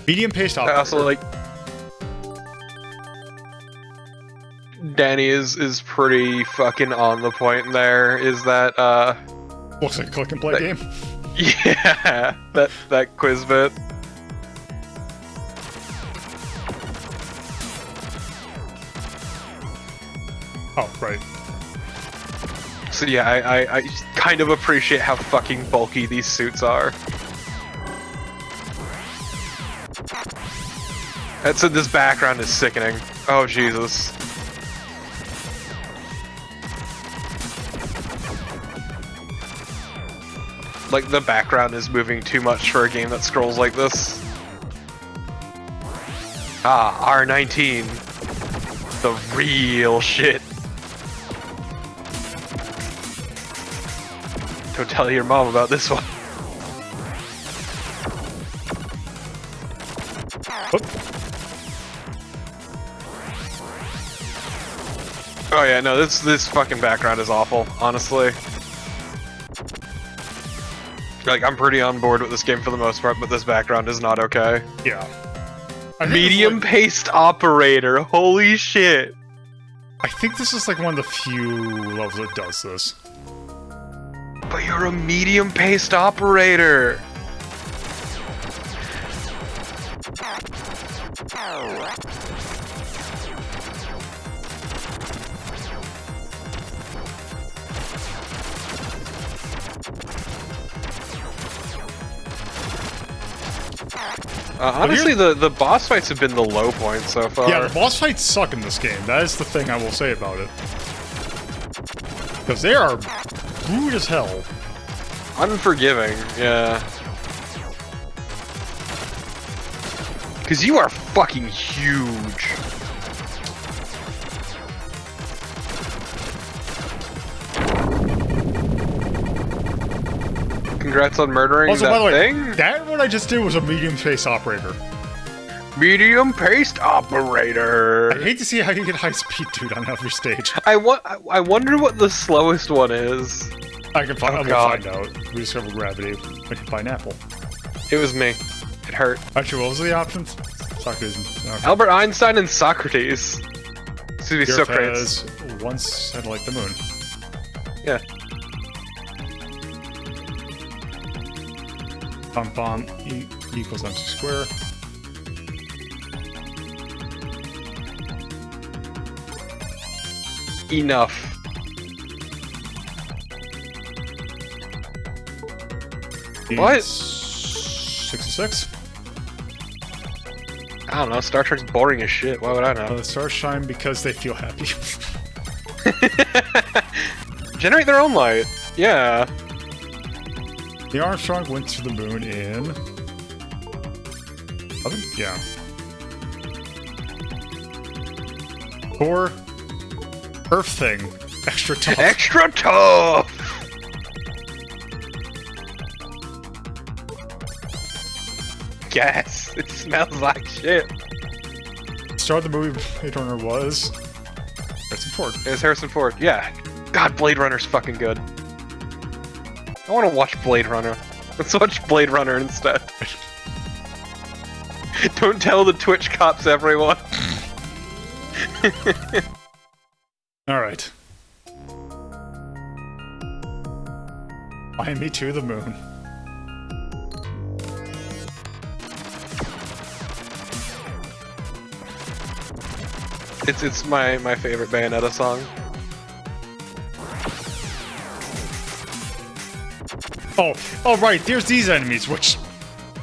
Medium-paced I operator. also like... Danny is pretty fucking on the point there, is that, Looks like a click-and-play game. yeah, that quiz bit. Oh, right. So yeah, I kind of appreciate how fucking bulky these suits are. That's this background is sickening. Oh Jesus. Like the background is moving too much for a game that scrolls like this. Ah, R19. The real shit. Don't tell your mom about this one. Oop. Oh yeah, no, this fucking background is awful, honestly. Like, I'm pretty on board with this game for the most part, but this background is not okay. Yeah. I think it's Medium-paced operator, holy shit! I think this is like one of the few levels that does this. But you're a medium-paced operator! Honestly, the boss fights have been the low point so far. Yeah, the boss fights suck in this game. That is the thing I will say about it. Because they are rude as hell. Unforgiving, yeah. Because you are fucking huge. Congrats on murdering Also, that by the way, thing. that what I just did was a medium-paced operator. Medium-paced operator. I hate to see how you get high-speed, dude, on every stage. I wonder what the slowest one is. I can find. Oh, I will God. find out. We discovered gravity. We can find apple. It was me. It hurt. Actually, what was the options? Socrates. Okay. Albert Einstein and Socrates. Excuse me, The Earth Socrates. has one satellite, the moon. Yeah. Pom equals MC square. Enough. What? 66. I don't know. Star Trek's boring as shit. Why would I know? The stars shine because they feel happy. Generate their own light. Yeah. The Armstrong went to the moon in... Yeah. Core... Earth thing. Extra tough. Extra tough! Yes, it smells like shit. Star of the movie Blade Runner was... Harrison Ford. It's Harrison Ford. Yeah. God, Blade Runner's fucking good. I want to watch Blade Runner. Let's watch Blade Runner instead. Don't tell the Twitch cops, everyone. Alright. Fly me to the moon. It's my favorite Bayonetta song. Oh, right, there's these enemies, which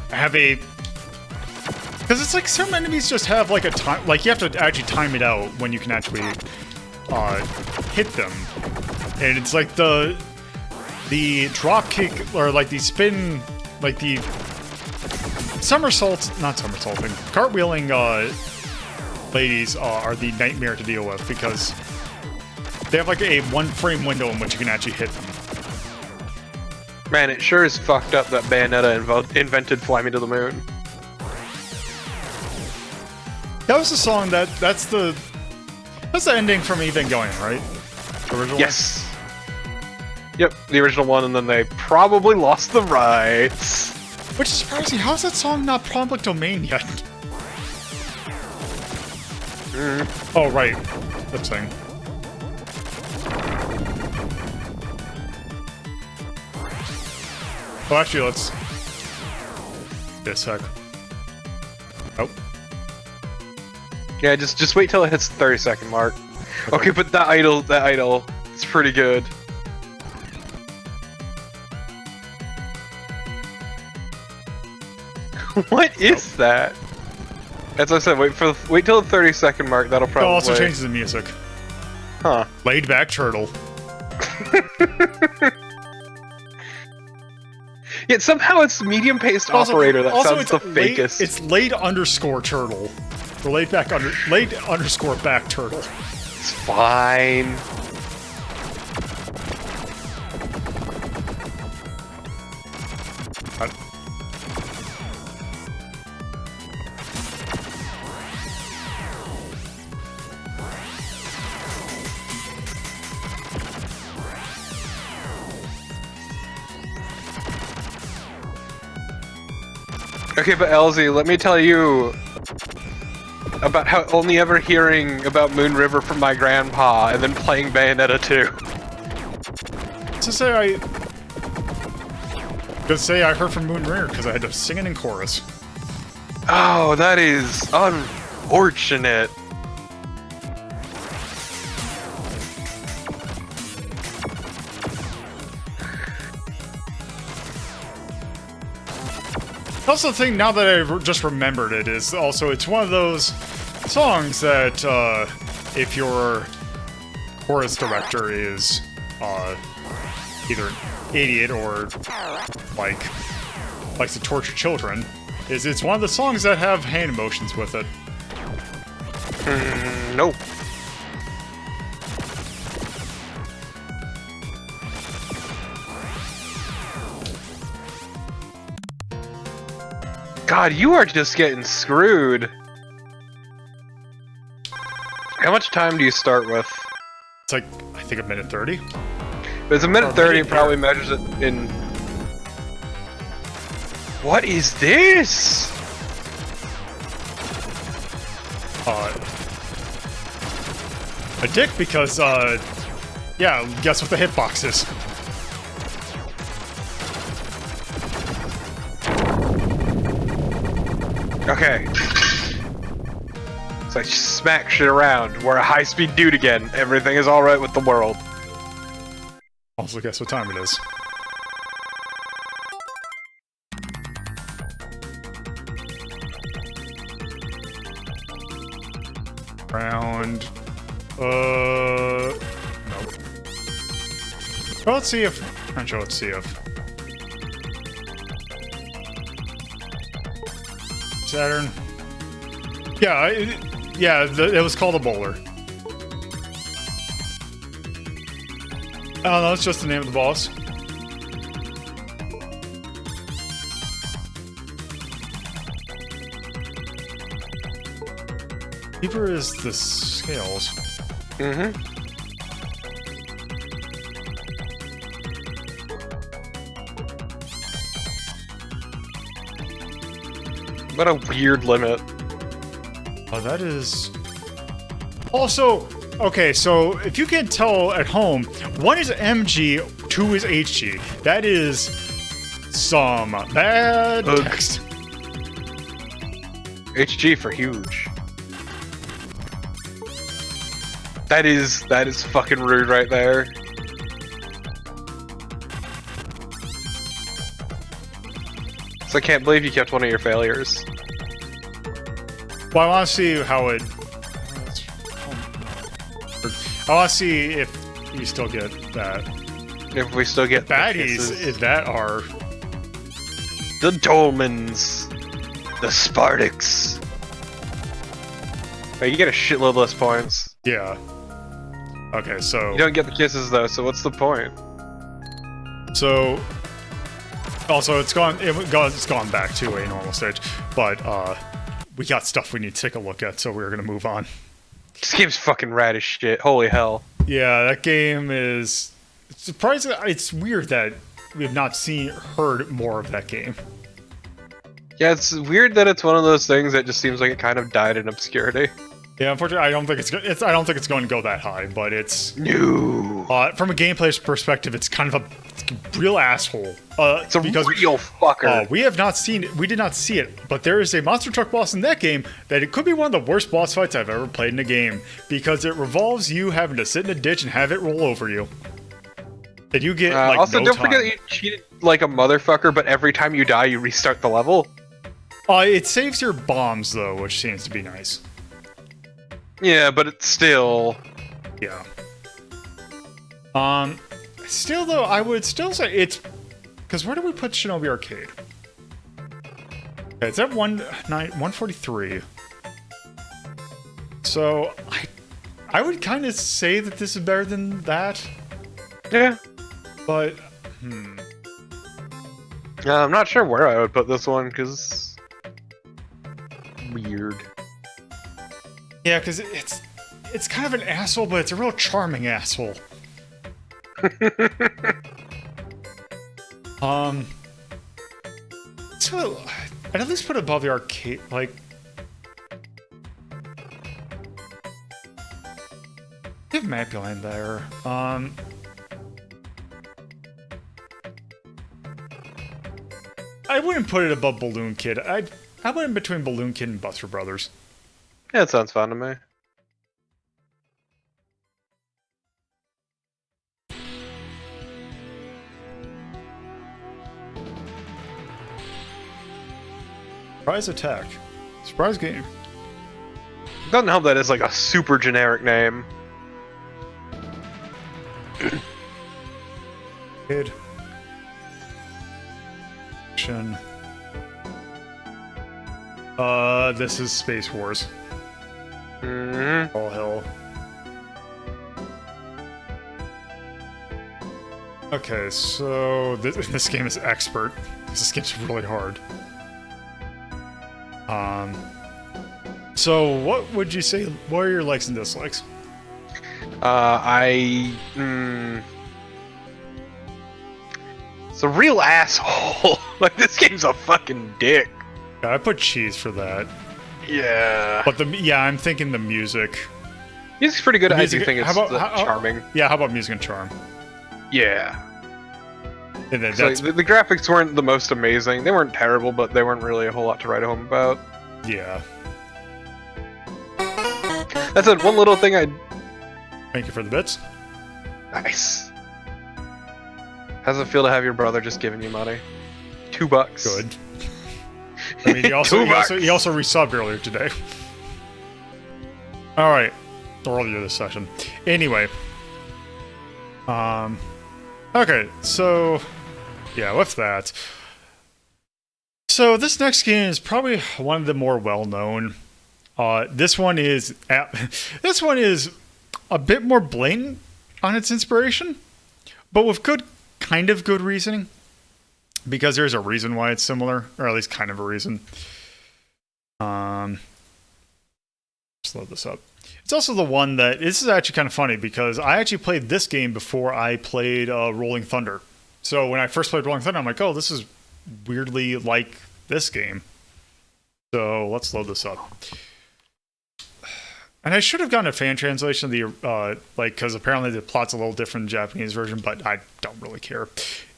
have a... Because it's like some enemies just have like a time... Like, you have to actually time it out when you can actually hit them. And it's like the drop kick, or like the spin... Like the somersaults... Not somersaulting. Cartwheeling ladies are the nightmare to deal with, because they have like a 1-frame window in which you can actually hit them. Man, it sure is fucked up that Bayonetta invented Fly Me to the Moon. That was the song that's the ending from Evangelion, right? The original Yes. Yep, the original one, and then they probably lost the rights. one? Which is surprising. How is that song not public domain yet? Oh, right. Lip sync. Oh, actually, let's... Wait a sec. Oh. Yeah, just wait till it hits the 30-second mark. Okay, but that idol, it's pretty good. What is that? As I said, wait till the 30-second mark. That'll probably. It also changes the music. Huh. Laid back turtle. Yet somehow it's medium-paced operator that sounds the fakest. It's laid underscore turtle. Or laid underscore back turtle. It's fine. Okay, but Elsie, let me tell you about how only ever hearing about Moon River from my grandpa and then playing Bayonetta 2. To say I heard from Moon River because I had to sing it in chorus. Oh, that is unfortunate. Also, the thing, now that I just remembered it, is also it's one of those songs that if your chorus director is either an idiot or likes to torture children, it's one of the songs that have hand emotions with it. Nope. God, you are just getting screwed. How much time do you start with? It's like, I think, 1:30. If it's 1:30, it probably measures it in... What is this? A dick because, yeah, guess what the hitbox is. Okay. So I smack shit around. We're a high-speed dude again. Everything is alright with the world. Also, guess what time it is. Round... no. Well, let's see if... Actually, let's see if... Saturn. Yeah, it was called a bowler. Oh no, it's just the name of the boss. Keeper is the scales. What a weird limit. Oh, that is... Also, okay, so if you can tell at home, 1 is MG, 2 is HG. That is some bad text. HG for huge. That is fucking rude right there. So I can't believe you kept one of your failures. Well, I want to see how it... I want to see if you still get that. If we still get baddies that are... The Dolmens. The Spartaks. Hey, you get a shitload less points. Yeah. Okay, so... You don't get the kisses though, so what's the point? So... Also, it's gone back to a normal stage, but we got stuff we need to take a look at, so we're gonna move on. This game's fucking rad as shit. Holy hell. Yeah, that game is... Surprisingly, it's weird that we have not heard more of that game. Yeah, it's weird that it's one of those things that just seems like it kind of died in obscurity. Yeah, unfortunately, I don't think it's going to go that high, but it's... No. From a gameplay perspective, it's kind of a real asshole. It's a real fucker. We did not see it, but there is a monster truck boss in that game that it could be one of the worst boss fights I've ever played in a game, because it revolves you having to sit in a ditch and have it roll over you. And you get, like, also, no don't time. forget that you cheated like a motherfucker, but every time you die, you restart the level. It saves your bombs, though, which seems to be nice. Yeah, but it's still... Yeah. Still, though, I would still say it's... Because where do we put Shinobi Arcade? Okay, it's at 143. So, I would kind of say that this is better than that. Yeah. But, I'm not sure where I would put this one, because... Weird. Yeah, because it's kind of an asshole, but it's a real charming asshole. So I'd at least put it above the arcade, like... Give Mapuline there. I wouldn't put it above Balloon Kid. I put it in between Balloon Kid and Buster Brothers. Yeah, it sounds fun to me. Surprise Attack. Surprise game. It doesn't help that it's like a super generic name. Kid. Action. This is Space Wars. Mm-hmm. All hell. Okay, so this game is expert. This game's really hard. So what would you say? What are your likes and dislikes? It's a real asshole. Like, this game's a fucking dick. Yeah, I put cheese for that. Yeah. But I'm thinking the music. Music's pretty good. I do Music- think it's charming. Yeah, how about music and charm? Yeah. And then So that's the graphics weren't the most amazing. They weren't terrible, but they weren't really a whole lot to write home about. yeah. That's it. One little thing I... Thank you for the bits. Nice. How's it feel to have your brother just giving you money? $2. Good. I mean, he also resubbed earlier today. All right, earlier this session. Anyway, okay, so yeah, with that. So this next game is probably one of the more well-known. This one is a bit more blatant on its inspiration, but with kind of good reasoning. Because there's a reason why it's similar, or at least kind of a reason. Let's load this up. It's also the one that... This is actually kind of funny, because I actually played this game before I played Rolling Thunder. So when I first played Rolling Thunder, I'm like, oh, this is weirdly like this game. So let's load this up. And I should have gotten a fan translation of the, because apparently the plot's a little different in the Japanese version, but I don't really care.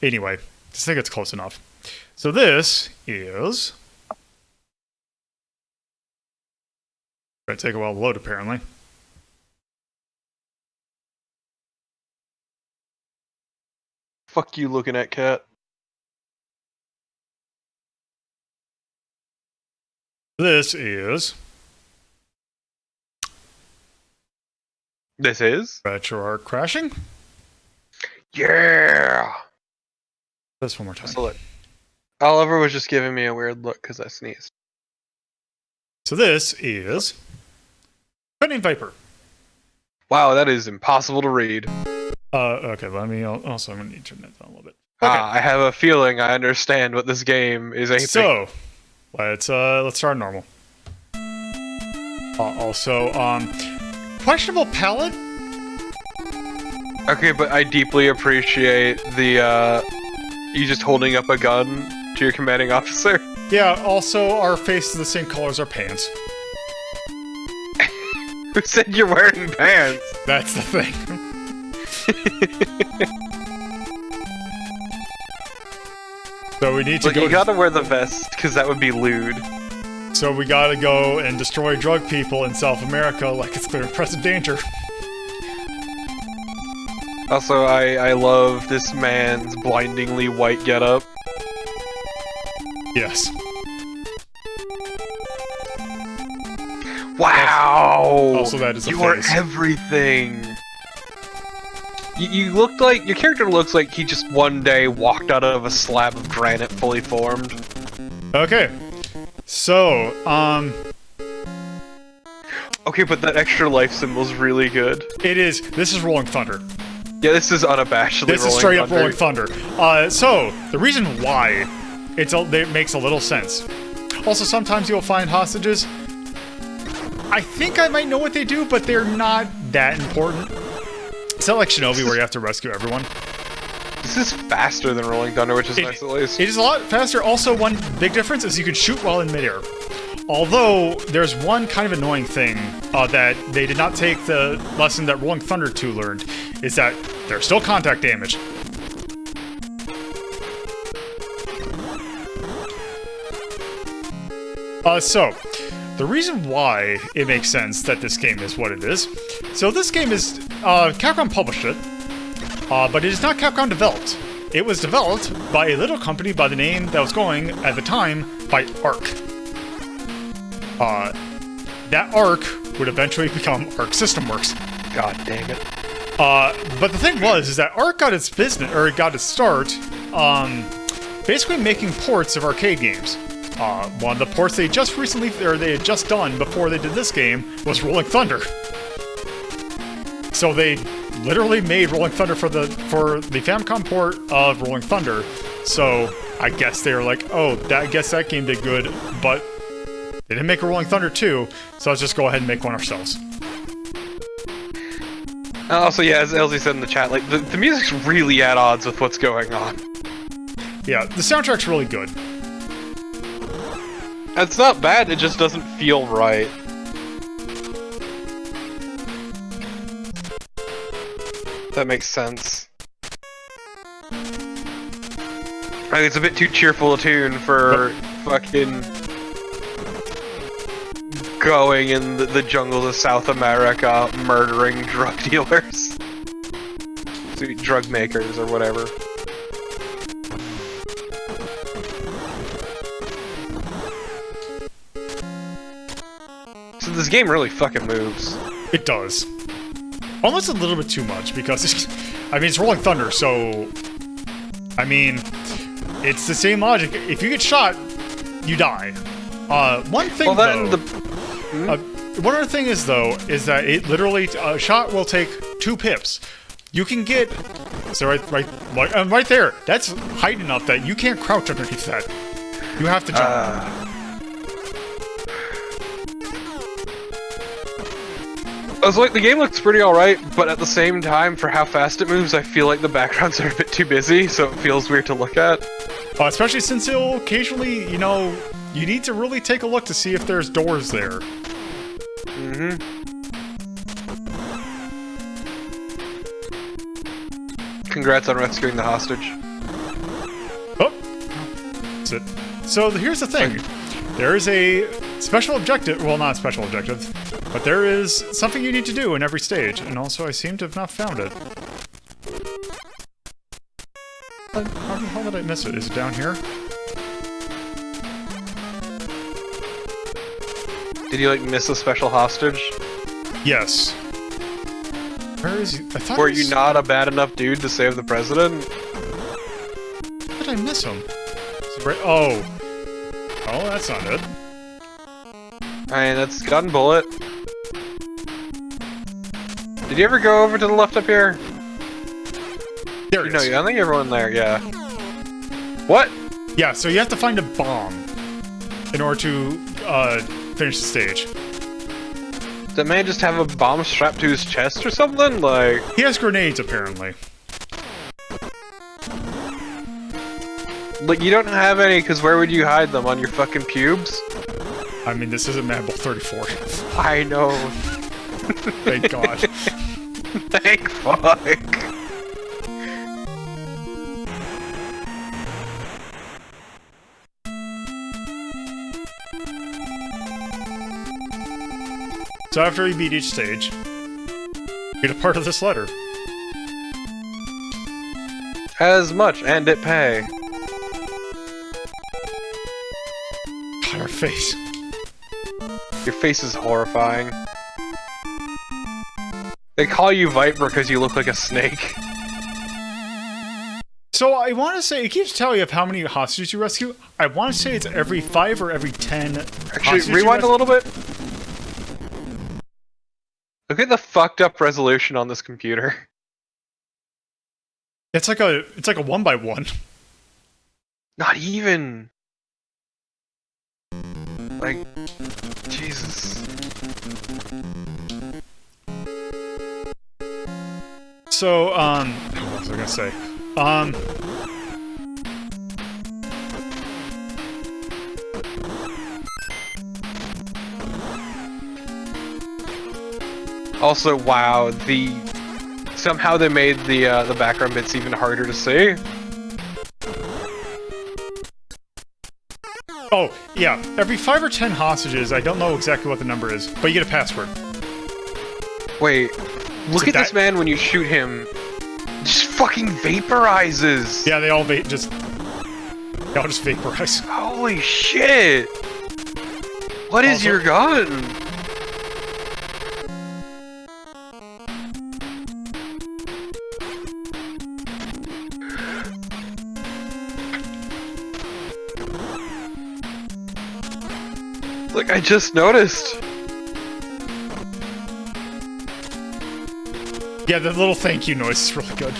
Anyway, I think it's close enough. So this is... Gonna take a while to load, apparently. Fuck you looking at, cat. This is... This is? RetroArch crashing. Yeah! This one more time. So look. Oliver was just giving me a weird look because I sneezed. So this is... Cunning Viper. Wow, that is impossible to read. Okay, let me... Also, I'm going to need to turn that down a little bit. Okay. I have a feeling I understand what this game is aiming. So, let's start normal. Also, questionable palette. Okay, but I deeply appreciate the, you just holding up a gun to your commanding officer. Yeah, also, our face is the same color as our pants. Who said you're wearing pants? That's the thing. So we need to go... You gotta wear the vest, because that would be lewd. So we gotta go and destroy drug people in South America like it's clear and present danger. Also, I love this man's blindingly white getup. Yes. Wow! Also, that is a You are face. everything! You looked like... Your character looks like he just one day walked out of a slab of granite fully formed. Okay. So, Okay, but that extra life symbol's really good. it is... This is Rolling Thunder. Yeah, this is unabashedly This is Rolling straight up Thunder. Rolling Thunder. So, the reason why it makes a little sense. Also, sometimes you'll find hostages. I think I might know what they do, but they're not that important. It's not like Shinobi where you have to rescue everyone. This is faster than Rolling Thunder, which is nice at least. It is a lot faster. Also, one big difference is you can shoot while in midair. Although, there's one kind of annoying thing that they did not take the lesson that Rolling Thunder 2 learned, is that there's still contact damage. So, the reason why it makes sense that this game is what it is, so this game is, Capcom published it, but it is not Capcom developed. It was developed by a little company by the name that was going, at the time, by Arc. That Arc would eventually become Arc System Works. God damn it. But the thing was, is that Arc got its business, or it got its start, basically making ports of arcade games. One of the ports they just recently, or they had just done before they did this game, was Rolling Thunder. So they literally made Rolling Thunder for the Famicom port of Rolling Thunder. So I guess they were like, oh, I guess that game did good, but they didn't make a Rolling Thunder 2, so let's just go ahead and make one ourselves. Also, yeah, as Elsie said in the chat, like, the music's really at odds with what's going on. Yeah, the soundtrack's really good. It's not bad, it just doesn't feel right. That makes sense. Like, it's a bit too cheerful a tune for fucking going in the jungles of South America, murdering drug dealers. Sweet drug makers or whatever. So this game really fucking moves. It does. Almost a little bit too much, because it's Rolling Thunder, so I mean, it's the same logic. If you get shot, you die. One thing one other thing is though, is that it literally, a shot will take 2 pips. You can get, so right there, that's height enough that you can't crouch underneath that. You have to jump. I was like, the game looks pretty alright, but at the same time, for how fast it moves, I feel like the backgrounds are a bit too busy, so it feels weird to look at. Especially since he'll occasionally, you know, you need to really take a look to see if there's doors there. Mm-hmm. Congrats on rescuing the hostage. Oh! That's it. So here's the thing. There is a special objective, well, not special objective, but there is something you need to do in every stage, and also I seem to have not found it. How the hell did I miss it? Is it down here? Did you, like, miss a special hostage? Yes. Where is he? I thought Were it was... you not a bad enough dude to save the president? How did I miss him? Is it right... Oh. Oh, that's not it. Alright, that's gun bullet. Did you ever go over to the left up here? There it No, is. I think everyone there, yeah. What? Yeah, so you have to find a bomb in order to finish the stage. Does that man just have a bomb strapped to his chest or something? Like... He has grenades, apparently. Like, you don't have any, because where would you hide them? On your fucking pubes? I mean, this isn't Madball 34. I know. Thank God. Thank fuck. So after you beat each stage, you get a part of this letter. As much, and it pay. God, her face. Your face is horrifying. They call you Viper because you look like a snake. So I want to say, it keeps telling you of how many hostages you rescue. I want to say it's every 5 or every 10. Actually, rewind a little bit. Look at the fucked up resolution on this computer. It's like a 1x1. Not even. Like, Jesus. So, what was I gonna say? Also, wow, somehow they made the background bits even harder to see. Oh, yeah. Every 5 or 10 hostages, I don't know exactly what the number is, but you get a password. Wait, look at that- this man when you shoot him. Just fucking vaporizes. Yeah, they all just vaporize. Holy shit! What is Also- your gun? Look, I just noticed. Yeah, the little thank you noise is really good.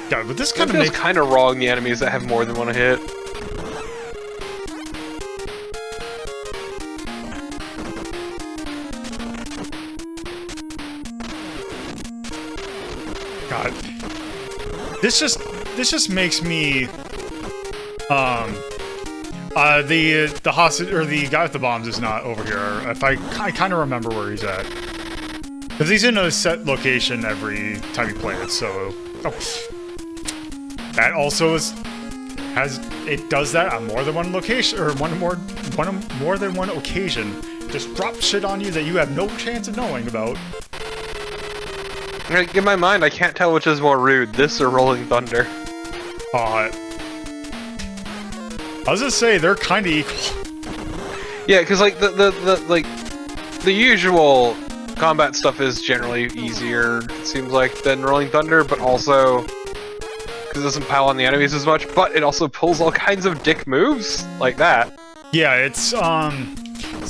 God, but this kind It of feels makes... kind of wrong, the enemies that have more than one hit. God. This just makes me... the hostage, or the guy with the bombs is not over here. If I kind of remember where he's at. Because he's in a set location every time you play it, so... Oh. That also it does that on more than one location, or more than one occasion. Just drop shit on you that you have no chance of knowing about. Like, in my mind, I can't tell which is more rude, this or Rolling Thunder. I was gonna say, they're kind of equal. Yeah, because like the usual combat stuff is generally easier, it seems like, than Rolling Thunder, but also because it doesn't pile on the enemies as much, but it also pulls all kinds of dick moves like that. Yeah, it's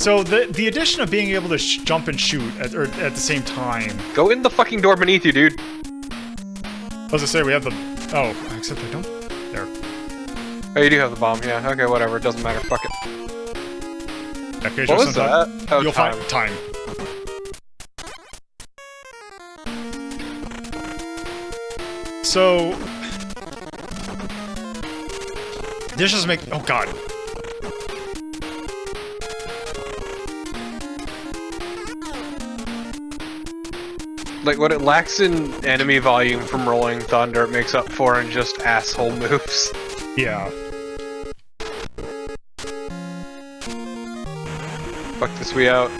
so the addition of being able to jump and shoot at the same time. Go in the fucking door beneath you, dude. I was gonna say, we have the... Oh, except I don't... There. Oh, you do have the bomb, yeah. Okay, whatever, it doesn't matter, fuck it. Okay, What just was sometime- that? Oh, You'll time. find time. so this just make. Oh god. Like, what it lacks in enemy volume from Rolling Thunder, it makes up for in just asshole moves. Yeah. Fuck this we out.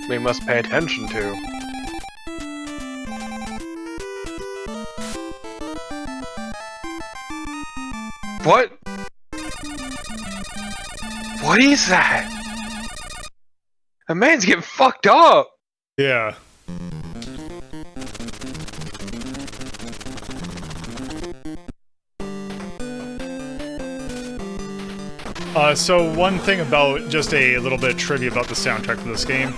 We must pay attention to. What? What is that? A man's getting fucked up! Yeah. So one thing about, just a little bit of trivia about the soundtrack for this game,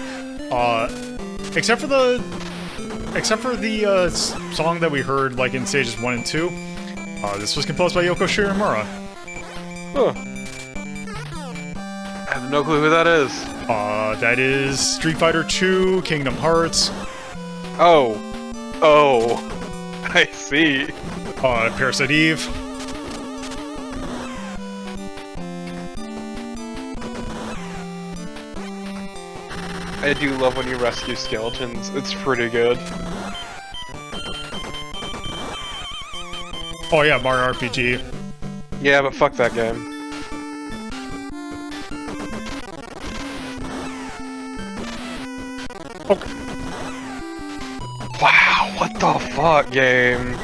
except for the song that we heard like in stages 1 and 2, this was composed by Yoko Shirimura. Huh. I have no clue who that is. That is Street Fighter 2, Kingdom Hearts. Oh. Oh. I see. Parasite Eve. I do love when you rescue skeletons. It's pretty good. Oh yeah, Mario RPG. Yeah, but fuck that game. Okay. Wow, what the fuck, game?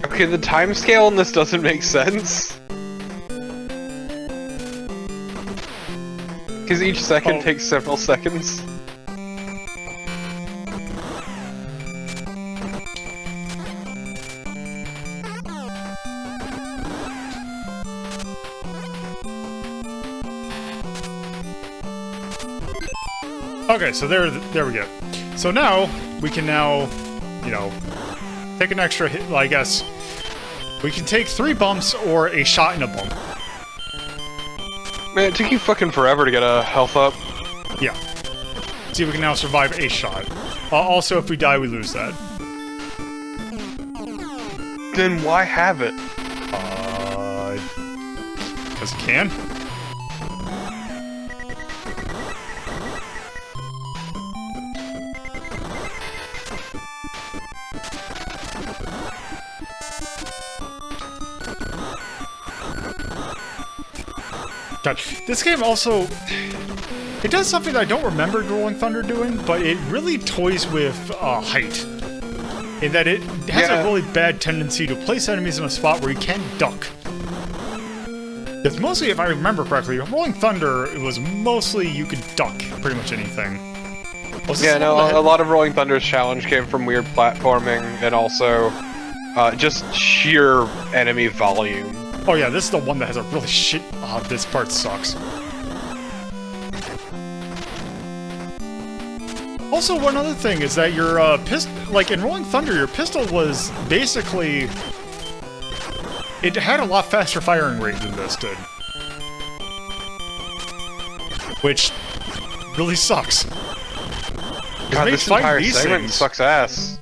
Okay, the time scale in this doesn't make sense. Because each second takes several seconds. Okay, so there we go. So now we can you know, take an extra hit. Well, I guess we can take 3 bumps or a shot in a bump. Man, it took you fucking forever to get a health up. Yeah. See, we can now survive a shot. Also, if we die, we lose that. Then why have it? Because it can. God, this game also, it does something that I don't remember Rolling Thunder doing, but it really toys with height. In that it has a really bad tendency to place enemies in a spot where you can duck. It's mostly, if I remember correctly, Rolling Thunder, it was mostly you could duck pretty much anything. Yeah, no, a lot of Rolling Thunder's challenge came from weird platforming and also just sheer enemy volume. Oh yeah, this is the one that has a really shit. This part sucks. Also, one other thing is that your pistol, like in Rolling Thunder, your pistol was basically, it had a lot faster firing rate than this did, which really sucks. God, this entire segment sucks ass.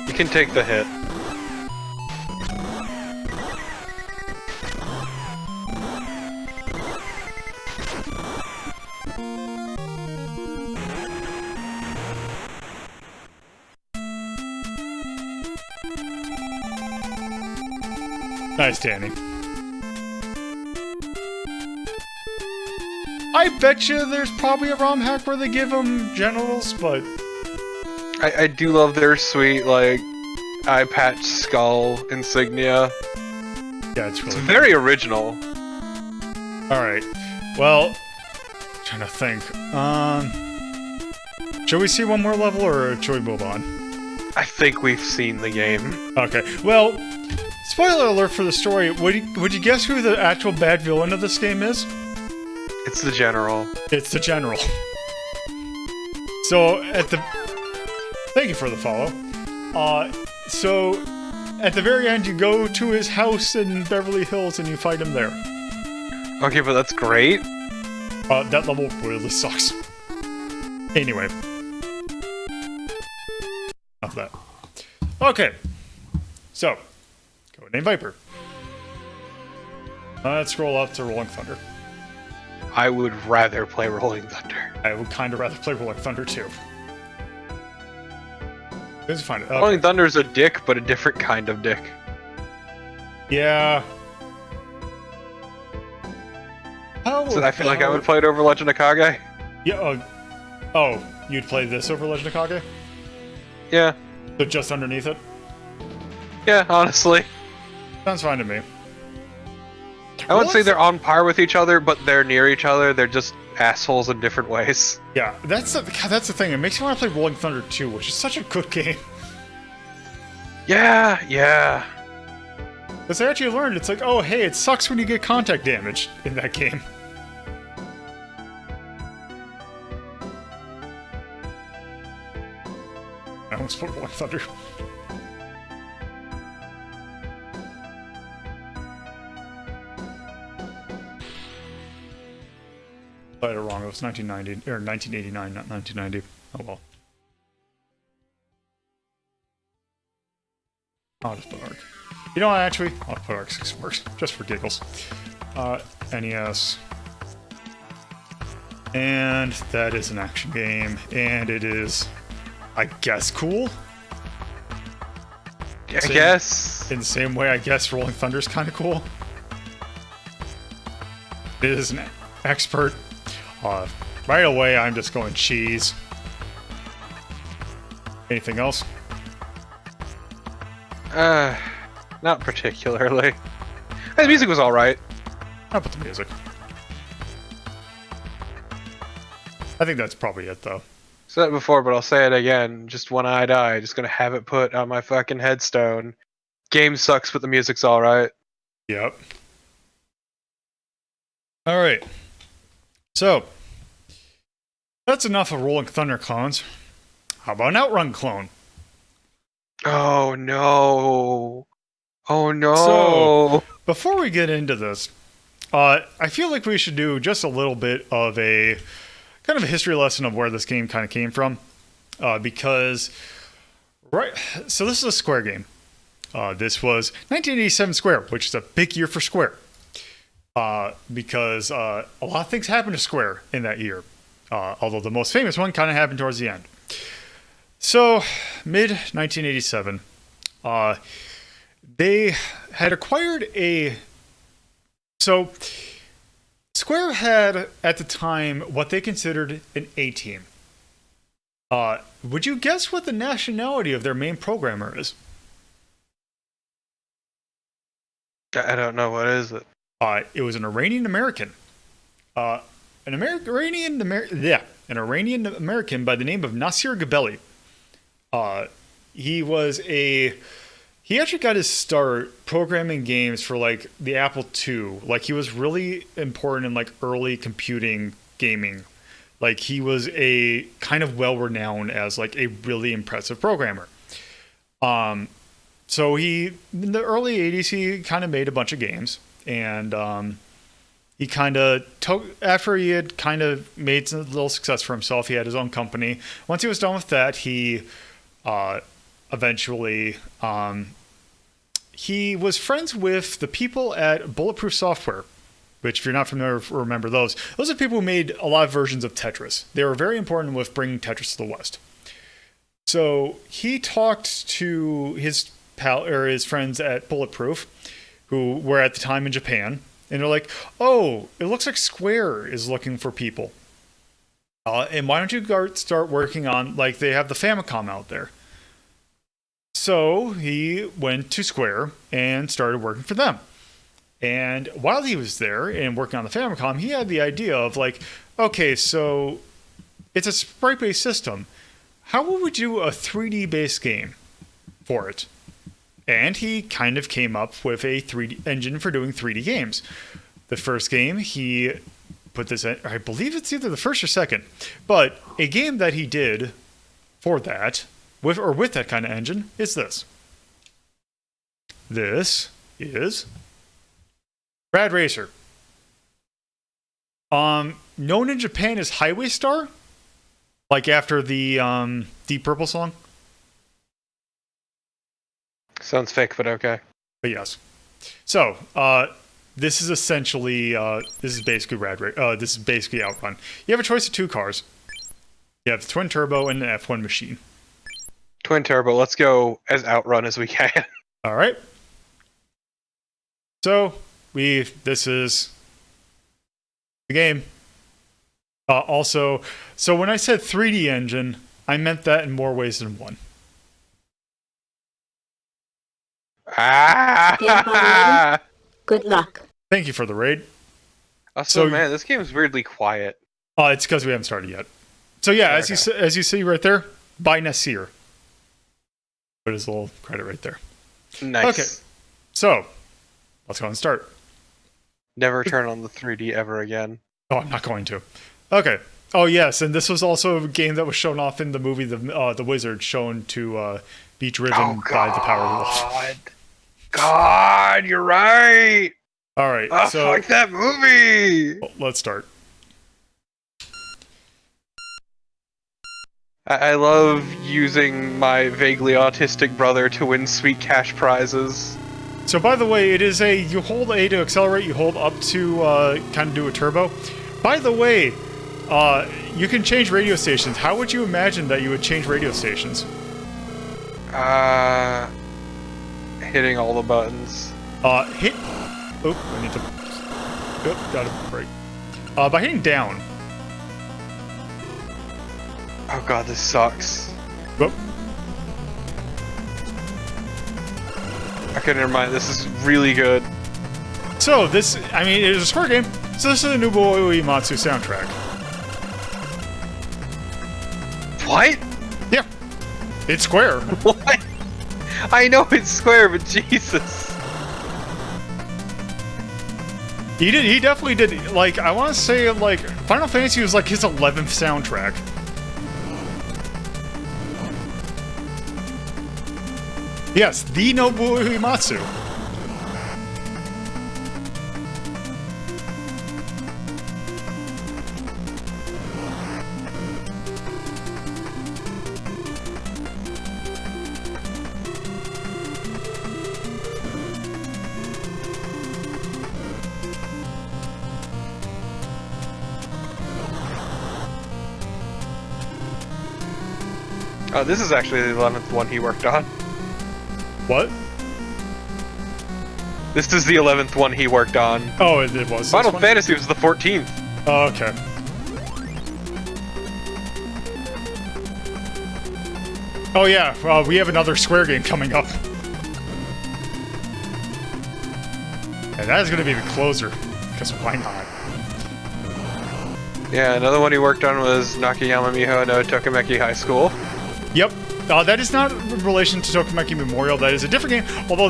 You can take the hit. Nice, Danny. I bet you there's probably a ROM hack where they give them genitals, but I do love their sweet, like, eye patch skull insignia. Yeah, it's really It's very original. Alright. Well, trying to think. Should we see one more level or should we move on? I think we've seen the game. Okay, well, spoiler alert for the story. Would you guess who the actual bad villain of this game is? It's the general. It's the general. So thank you for the follow. So at the very end, you go to his house in Beverly Hills and you fight him there. Okay, but that's great. That level really sucks. Anyway. Enough of that. Okay. So, Codename Viper. Let's scroll up to Rolling Thunder. I would rather play Rolling Thunder. I would kind of rather play Rolling Thunder too. Let's find it. Rolling Thunder's a dick, but a different kind of dick. Yeah. So I feel like I would play it over Legend of Kage. Yeah. Oh, you'd play this over Legend of Kage? Yeah. So just underneath it? Yeah, honestly. Sounds fine to me. I wouldn't say they're on par with each other, but they're near each other. They're just assholes in different ways. Yeah, that's the thing. It makes me want to play Rolling Thunder 2, which is such a good game. Yeah. Because I actually learned, it's like, oh, hey, it sucks when you get contact damage in that game. I almost put Rolling Thunder. I had it wrong. It was 1990 or 1989, not 1990. Oh well. I'll just put ARC. You know what? Actually, I'll put ARC 6 works just for giggles. NES, and that is an action game, and it is, I guess, cool. I guess. In the same way, I guess Rolling Thunder is kind of cool. It is an expert. Right away, I'm just going cheese. Anything else? Not particularly. The music was alright. How about the music? I think that's probably it, though. Said it before, but I'll say it again. Just when I die, just gonna have it put on my fucking headstone. Game sucks, but the music's alright. Yep. Alright. So, that's enough of Rolling Thunder clones. How about an Outrun clone? Oh no. Oh no. So, before we get into this, I feel like we should do just a little bit of a kind of a history lesson of where this game kind of came from. Because, so this is a Square game. This was 1987 Square, which is a big year for Square. Because a lot of things happened to Square in that year. Although the most famous one kind of happened towards the end. So, mid-1987, they had acquired So, Square had, at the time, what they considered an A-team. Would you guess what the nationality of their main programmer is? I don't know. What is it? It was an Iranian American. An Iranian American by the name of Nasir Gabelli. He actually got his start programming games for like the Apple II. Like he was really important in like early computing gaming. Like he was a kind of well renowned as like a really impressive programmer. So in the early 80s, he kind of made a bunch of games, and he kind of after he had kind of made a little success for himself, he had his own company. Once he was done with that, he eventually he was friends with the people at Bulletproof Software, which if you're not familiar, remember those are people who made a lot of versions of Tetris. They were very important with bringing Tetris to the West. So he talked to his his friends at Bulletproof, who were at the time in Japan, and they're like, "Oh, it looks like Square is looking for people, and why don't you start working on like they have the Famicom out there?" So he went to Square and started working for them. And while he was there and working on the Famicom, he had the idea of like, okay, so it's a sprite-based system. How would we do a 3D-based game? for it. And he kind of came up with a 3D engine for doing 3D games. The first game he put this in, I believe it's either the first or second, but a game that he did for that, with that kind of engine, is this. This is Rad Racer. Known in Japan as Highway Star, like after the Deep Purple song. Sounds fake, but okay. But yes. So, this is essentially this is basically this is basically Outrun. You have a choice of two cars. You have the twin turbo and an F1 machine. Twin turbo. Let's go as Outrun as we can. All right. So this is the game. Also, so when I said 3D engine, I meant that in more ways than one. Ah! Good luck. Thank you for the raid. Also, man, this game is weirdly quiet. It's because we haven't started yet. So yeah, Okay. as you see right there, by Nasir. Put his little credit right there. Nice. Okay. So let's go and start. Never turn on the 3D ever again. Oh, I'm not going to. Okay. Oh yes, and this was also a game that was shown off in the movie The Wizard, shown to be driven by the Power Wolf. God, you're right. All right. Oh, So fuck that movie. let's start. I love using my vaguely autistic brother to win sweet cash prizes. So by the way, it is you hold A to accelerate, you hold up to kind of do a turbo. By the way, you can change radio stations. How would you imagine that you would change radio stations? Hitting all the buttons. Hit. Oh, I need to. Oh, got a break. By hitting down. Oh god, this sucks. Whoop. Okay, never mind. This is really good. So this, I mean, it is a square game. So this is a new Uematsu soundtrack. What? Yeah, it's square. What? I know it's square, but Jesus. He definitely did. Like, I want to say, like, Final Fantasy was like his 11th soundtrack. Yes, the Nobuo Uematsu. Oh, this is actually the 11th one he worked on. What? This is the 11th one he worked on. Oh, it was. this Final one? Fantasy was the 14th. Oh, okay. Oh yeah, we have another Square game coming up. And that is going to be the closer, because why not? Yeah, another one he worked on was Nakayama Miho no Tokimeki High School. Yep. That is not in relation to Tokimeki Memorial. That is a different game. Although,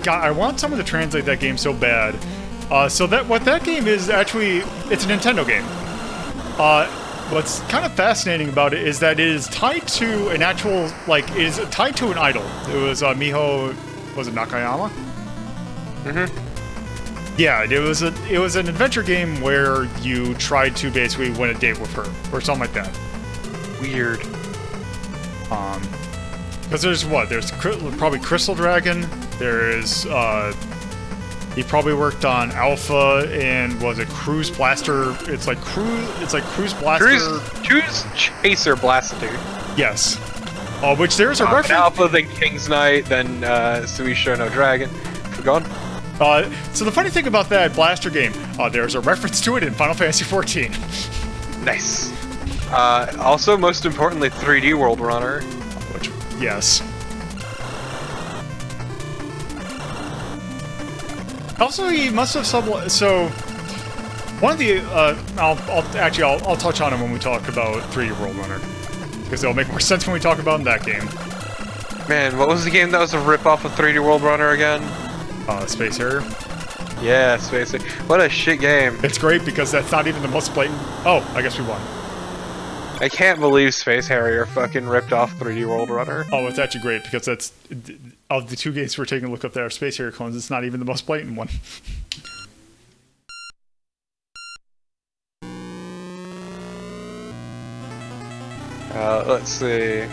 God, I want someone to translate that game so bad. So what that game is actually, it's a Nintendo game. What's kind of fascinating about it is that it is tied to an actual, like, it is tied to an idol. It was Miho, was it Nakayama? Mm-hmm. Yeah, it was an adventure game where you tried to basically win a date with her or something like that. Weird. Because there's probably Crystal Dragon. There's he probably worked on Alpha and was it Cruise Blaster? It's like Cruise Blaster. Cruise Chaser Blaster. Yes. Which there's a reference. Alpha, then King's Knight, then Suisho no Dragon. Forgone. So the funny thing about that Blaster game, there's a reference to it in Final Fantasy XIV. Nice. Also, most importantly, 3D WorldRunner. Which, yes. Also, he must have so one of the I'll touch on him when we talk about 3D WorldRunner because it'll make more sense when we talk about that game. Man, what was the game that was a rip-off of 3D WorldRunner again? Space Harrier. Yeah, Space. What a shit game. It's great because that's not even the most blatant. Oh, I guess we won. I can't believe Space Harrier fucking ripped off 3D WorldRunner. Oh, it's actually great because that's of the two games we're taking a look up there, Space Harrier clones. It's not even the most blatant one. Let's see.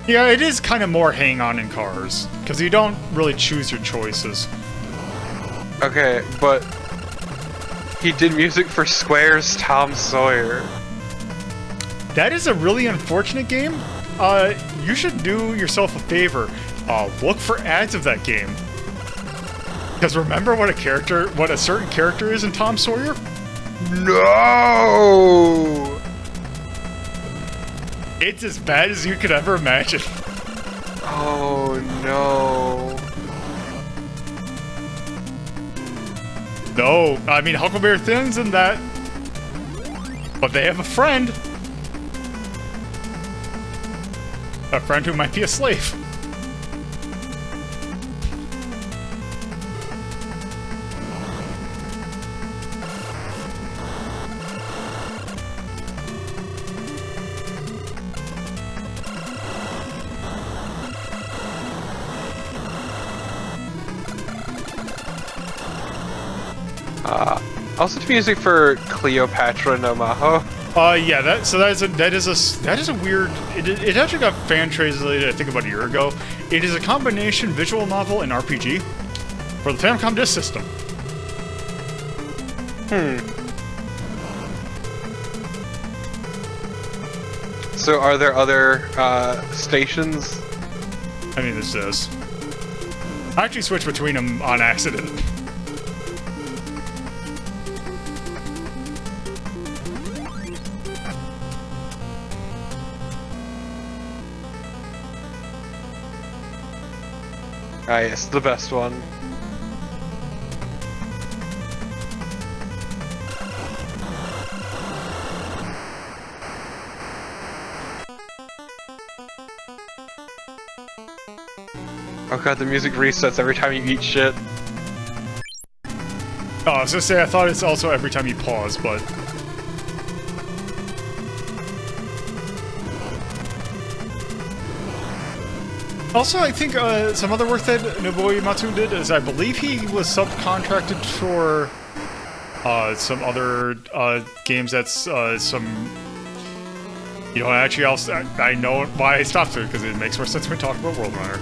Yeah, it is kind of more hang on in cars because you don't really choose your choices. Okay, but he did music for Square's Tom Sawyer. That is a really unfortunate game. You should do yourself a favor. Look for ads of that game. Because remember what a certain character is in Tom Sawyer? No! It's as bad as you could ever imagine. Oh no. No, I mean Huckleberry Finn's in that. But they have a friend. A friend who might be a slave. Also music for Cleopatra no Maho. Yeah, that is a weird. It actually got fan translated, I think, about a year ago. It is a combination visual novel and RPG for the Famicom Disk System. So are there other stations? I mean, this is. I actually switched between them on accident. Ah, yes, the best one. Oh god, the music resets every time you eat shit. Oh, I was gonna say, I thought it's also every time you pause, but... Also, I think some other work that Nobuo Uematsu did is I believe he was subcontracted for some other games that's some... You know, actually, I know why I stopped it, because it makes more sense when we talk about WorldRunner.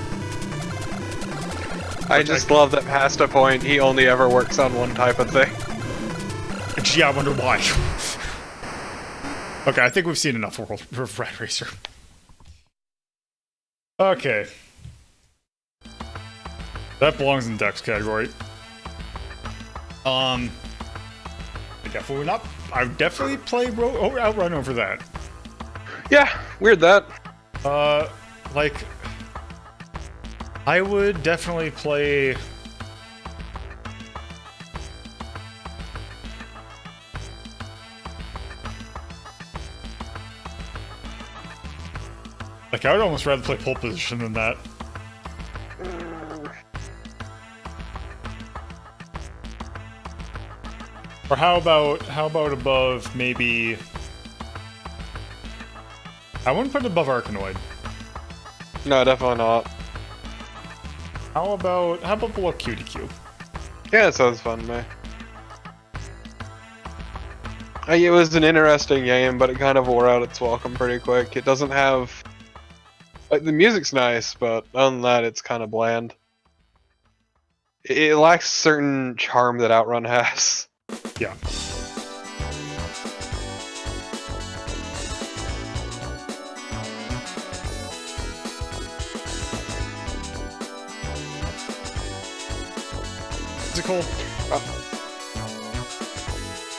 I just love that past a point, he only ever works on one type of thing. Gee, I wonder why. Okay, I think we've seen enough of Rad Racer. Okay. That belongs in Dex category. I would definitely play Outrun over that. Yeah, weird that. Like... I would definitely play... Like, I would almost rather play Pole Position than that. Or how about above, maybe... I wouldn't put it above Arkanoid. No, definitely not. How about below QDQ? Yeah, it sounds fun to me. It was an interesting game, but it kind of wore out its welcome pretty quick. It doesn't have... Like, the music's nice, but other than that, it's kind of bland. It lacks certain charm that Outrun has. Yeah. Musical.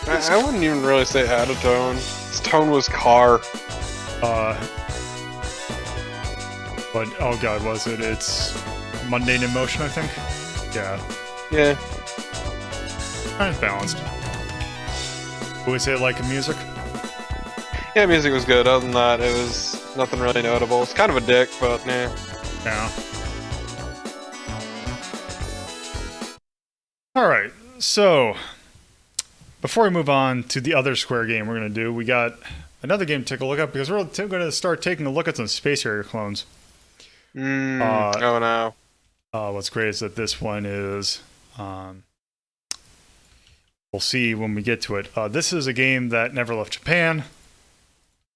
I wouldn't even really say out of tone. Its tone was car. But oh god, was it? It's Mundane in Motion, I think. Yeah. Yeah. Kind of balanced. Would we say like music? Yeah, music was good. Other than that, it was nothing really notable. It's kind of a dick, but nah. Yeah. Alright, so before we move on to the other Square game we're going to do, we got another game to take a look at because we're going to start taking a look at some Space Harrier clones. Oh no. What's great is that this one is, we'll see when we get to it. This is a game that never left Japan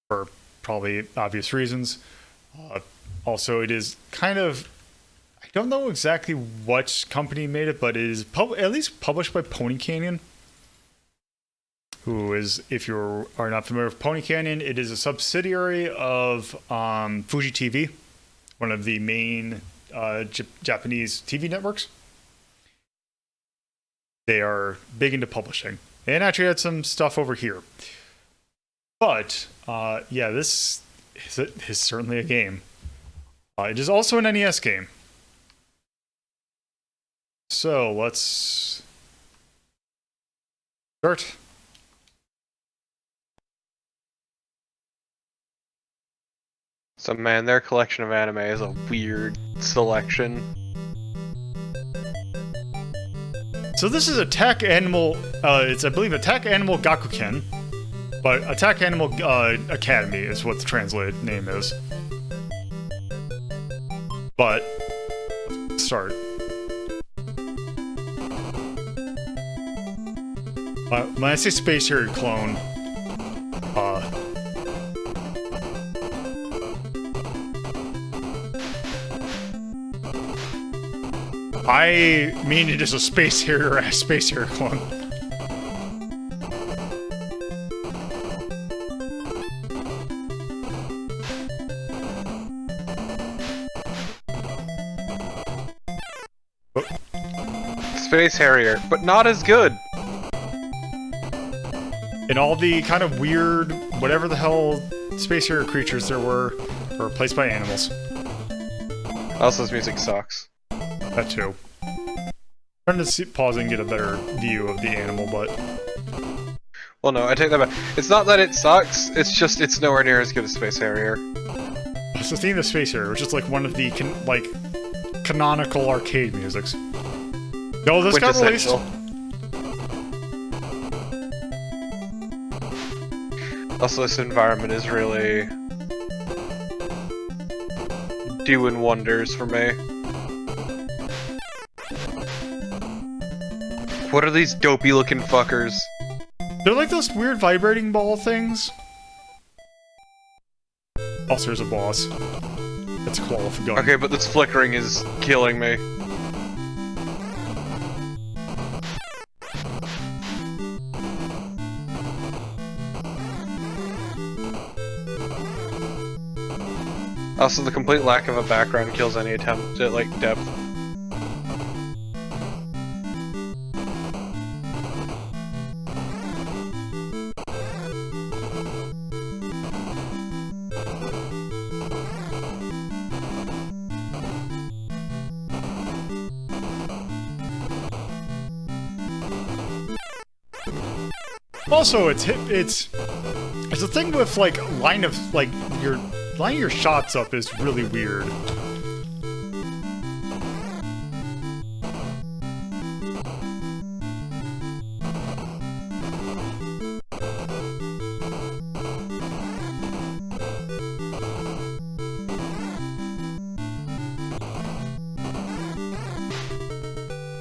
for probably obvious reasons. Also, it is kind of, I don't know exactly what company made it, but it is at least published by Pony Canyon. Who is, if you are not familiar with Pony Canyon, it is a subsidiary of Fuji TV, one of the main Japanese TV networks. They are big into publishing, and actually had some stuff over here. But yeah, this is certainly a game. It is also an NES game. So let's start. So man, their collection of anime is a weird selection. So this is Attack Animal, it's I believe Attack Animal Gakuken, but Attack Animal Academy is what the translated name is. But, let's start. When I say Space Harrier clone, I mean it is a Space Harrier clone. Space Harrier, but not as good. And all the kind of weird, whatever the hell Space Harrier creatures there were replaced by animals. Also, this music sucks. That too. I'm trying to pause and get a better view of the animal, but... Well, no, I take that back. It's not that it sucks, it's just it's nowhere near as good as Space Harrier. It's the theme of Space Harrier, which is like one of the, canonical arcade musics. No, this got released. Also, this environment is really doing wonders for me. What are these dopey looking fuckers? They're like those weird vibrating ball things. Also, there's a boss. It's a qualified gun. Okay, but this flickering is killing me. Also, the complete lack of a background kills any attempt at, depth. Also, it's the thing with line of your lining your shots up is really weird.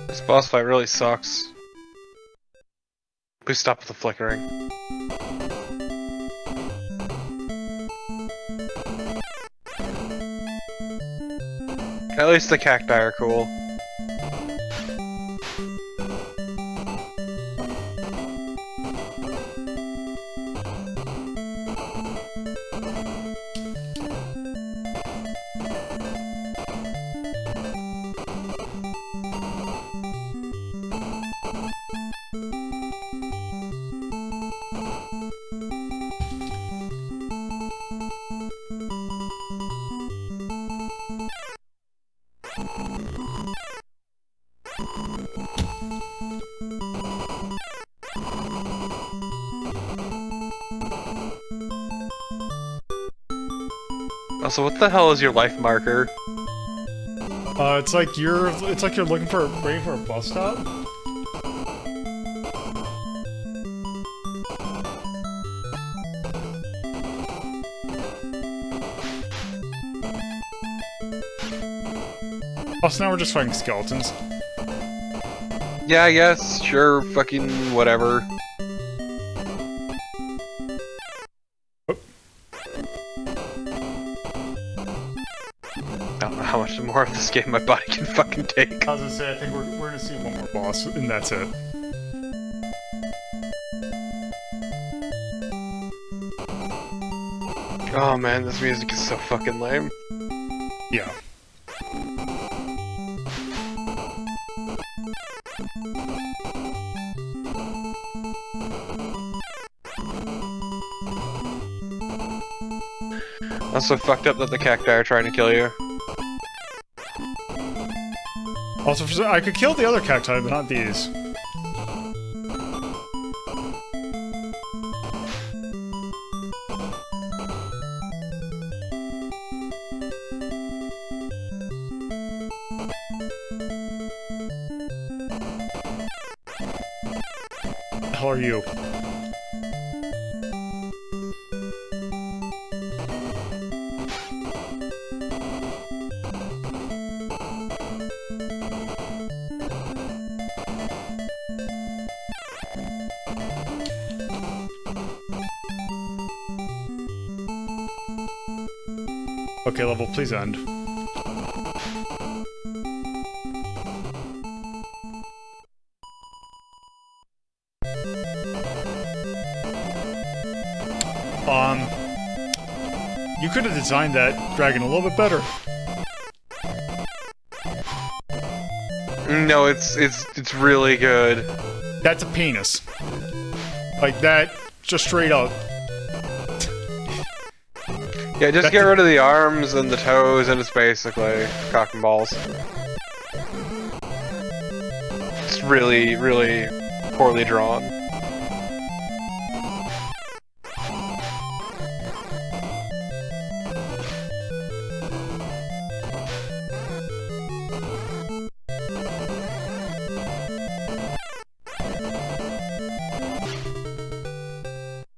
This boss fight really sucks. Please stop with the flickering. At least the cacti are cool. Also, what the hell is your life marker? It's like you're waiting for a bus stop. Oh, so now we're just fighting skeletons. Yeah, I guess. Sure, fucking whatever. I don't know how much more of this game my body can fucking take. I was gonna say, I think we're gonna see one more boss, and that's it. Oh man, this music is so fucking lame. Yeah. That's so fucked up that the cacti are trying to kill you. Also, I could kill the other cacti, but not these. The hell are you? Okay, level, please end. You could have designed that dragon a little bit better. No, it's really good. That's a penis. Like that, just straight up. Yeah, just get rid of the arms and the toes, and it's basically cock and balls. It's really, really poorly drawn.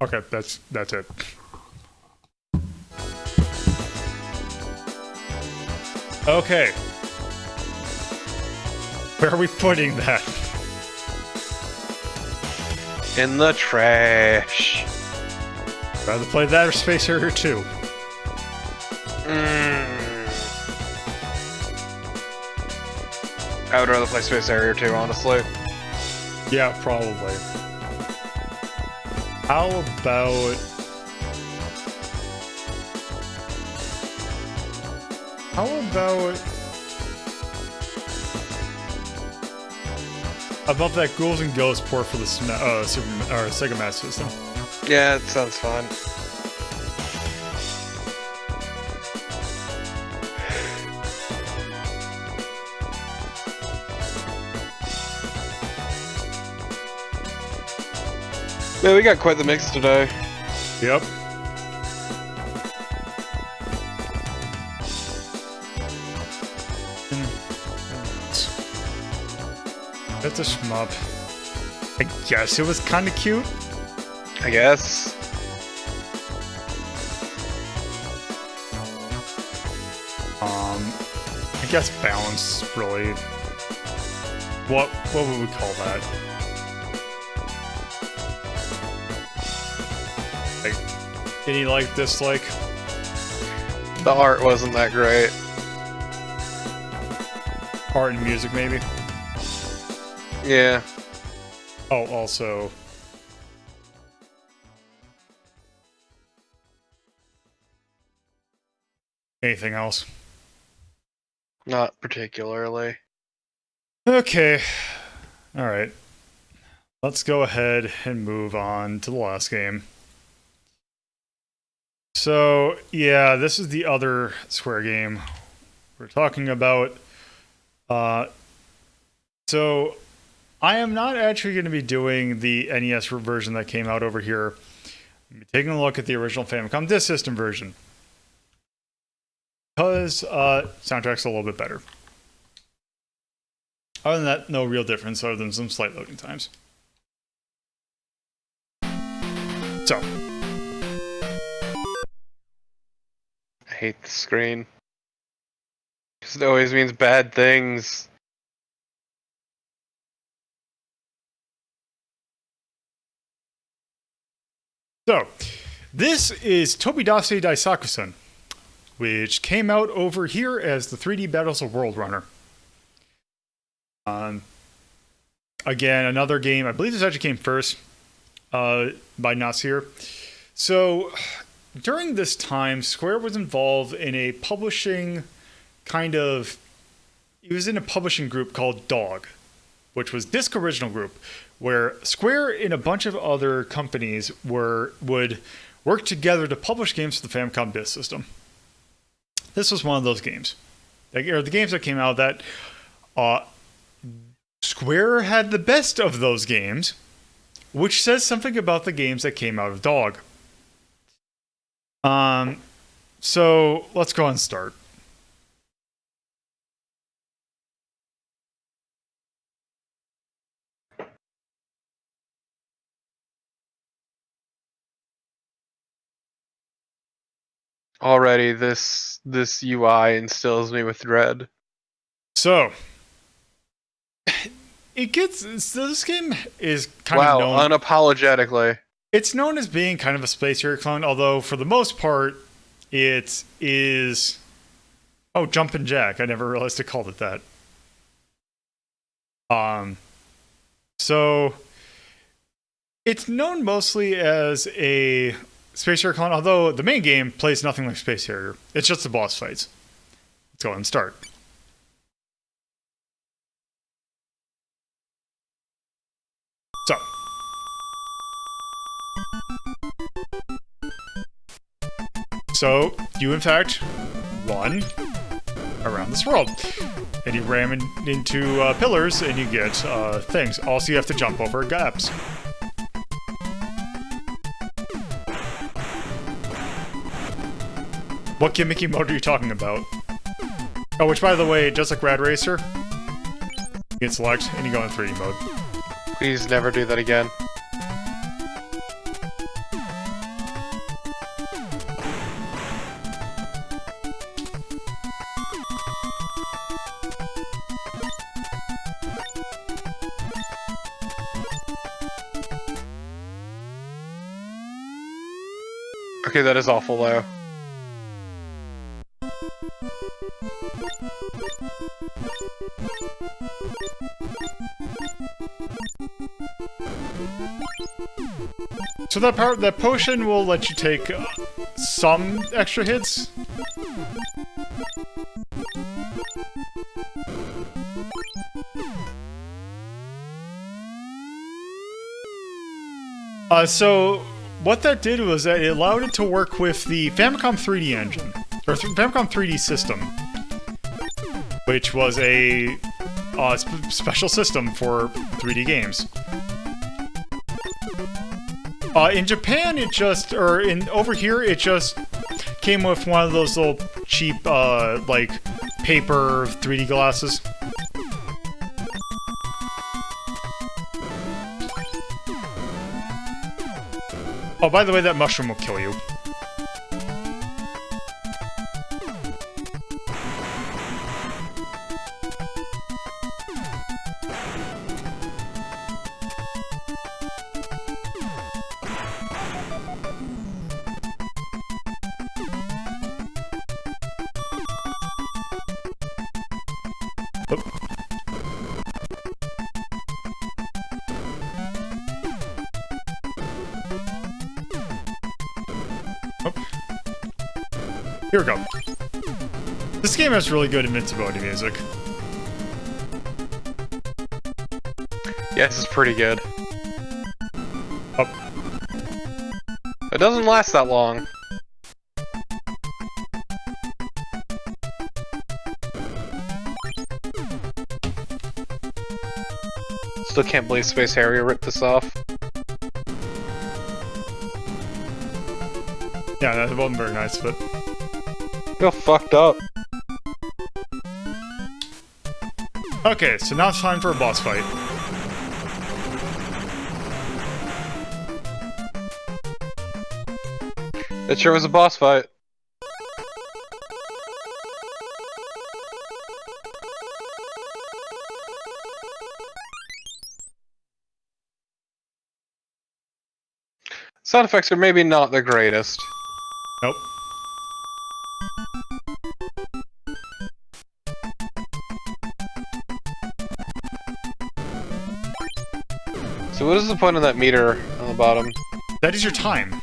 Okay, that's it. Okay. Where are we putting that? In the trash. Rather play that or Space Harrier 2. I would rather play Space Harrier 2, honestly. Yeah, probably. How about... Above that Ghouls and Ghosts port for the Sega Master System. Yeah, it sounds fun. Man, we got quite the mix today. Yep. That's a shmup. I guess it was kind of cute. I guess. I guess balance really. What would we call that? Like any like dislike? The art wasn't that great. Art and music maybe. Yeah. Oh, also. Anything else? Not particularly. Okay. Alright. Let's go ahead and move on to the last game. So, yeah, this is the other Square game we're talking about. So, I am not actually going to be doing the NES version that came out over here. I'm taking a look at the original Famicom Disk System version. Because soundtrack's a little bit better. Other than that, no real difference other than some slight loading times. So. I hate the screen. Because it always means bad things. So, this is Tobidase Daisaku-san, which came out over here as the 3D Battles of WorldRunner. Again, another game. I believe this actually came first by Nasir. So, during this time, Square was involved in a publishing kind of... It was in a publishing group called DOG, which was Disc Original Group, where Square and a bunch of other companies would work together to publish games for the Famicom Disk System. This was one of those games. Or the games that came out that Square had the best of those games, which says something about the games that came out of DOG. So let's go and start. Already, this UI instills me with dread. So, this game is kind of known... Unapologetically. It's known as being kind of a Space Harrier clone, although for the most part, it is... Oh, Jumpin' Jack. I never realized they called it that. So, it's known mostly as a Space Harrier clone, although the main game plays nothing like Space Harrier. It's just the boss fights. Let's go ahead and start. So, you in fact run around this world. And you ram into pillars and you get things. Also, you have to jump over gaps. What gimmicky mode are you talking about? Oh, which by the way, just like Rad Racer, you can select and you go in 3D mode. Please never do that again. Okay, that is awful low. So that potion will let you take some extra hits. So what that did was that it allowed it to work with the Famicom 3D engine, or Famicom 3D system, which was a special system for 3D games. In Japan, it just, over here, it just came with one of those little cheap, like, paper 3D glasses. Oh, by the way, that mushroom will kill you. Here we go. This game has really good invincibility music. Yes, it's pretty good. Oh. It doesn't last that long. Still can't believe Space Harrier ripped this off. Yeah, that wasn't very nice, but... Feel fucked up. Okay, so now it's time for a boss fight. It sure was a boss fight. Sound effects are maybe not the greatest. Nope. So what is the point of that meter on the bottom? That is your time.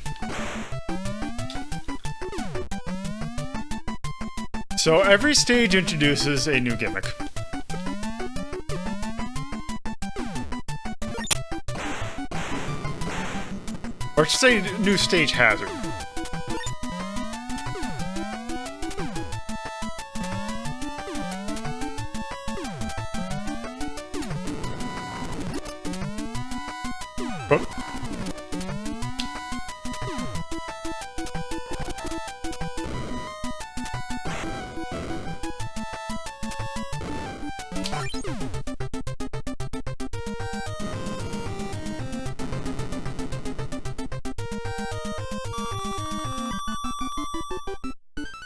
So every stage introduces a new gimmick. Or I should say new stage hazard. Oh.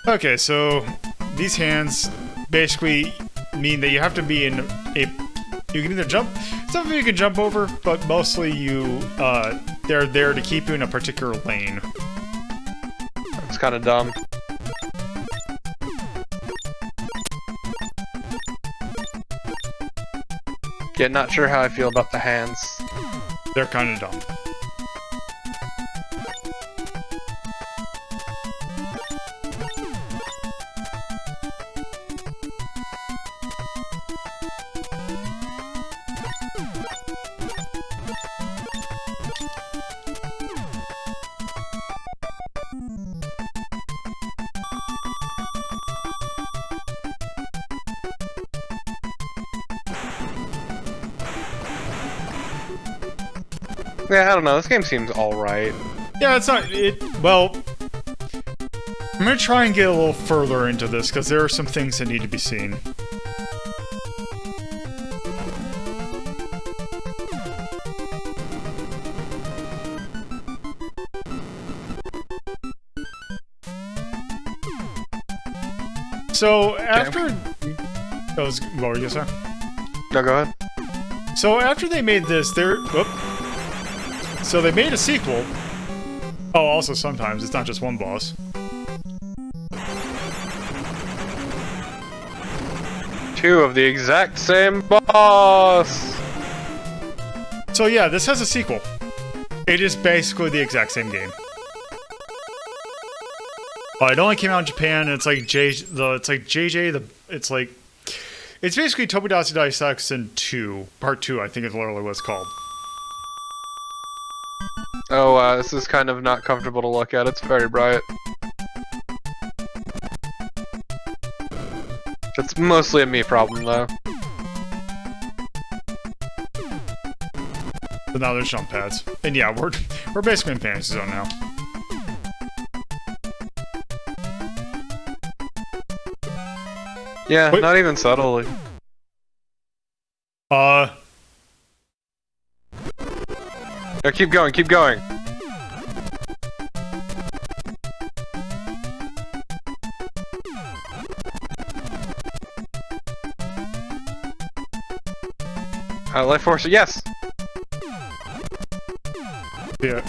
Okay, so these hands basically mean that you have to be in a... You can either jump... Something you can jump over, but mostly you... they're there to keep you in a particular lane. It's kind of dumb. Yeah, not sure how I feel about the hands. They're kind of dumb. Yeah, I don't know. This game seems alright. Yeah, it's not... Well... I'm gonna try and get a little further into this, because there are some things that need to be seen. So, after... What were you saying? No, go ahead. So, after they made this, So they made a sequel. Oh, also sometimes, it's not just one boss. Two of the exact same boss! So yeah, this has a sequel. It is basically the exact same game. It only came out in Japan, and it's like it's basically Tomodachi Daisakusen 2, Part 2, I think is literally what it's called. Oh, this is kind of not comfortable to look at. It's very bright. It's mostly a me problem, though. So now there's jump pads. And yeah, we're basically in Fantasy Zone now. Yeah, Wait. not even subtly. No, keep going, keep going. Life Force, yes! Yeah.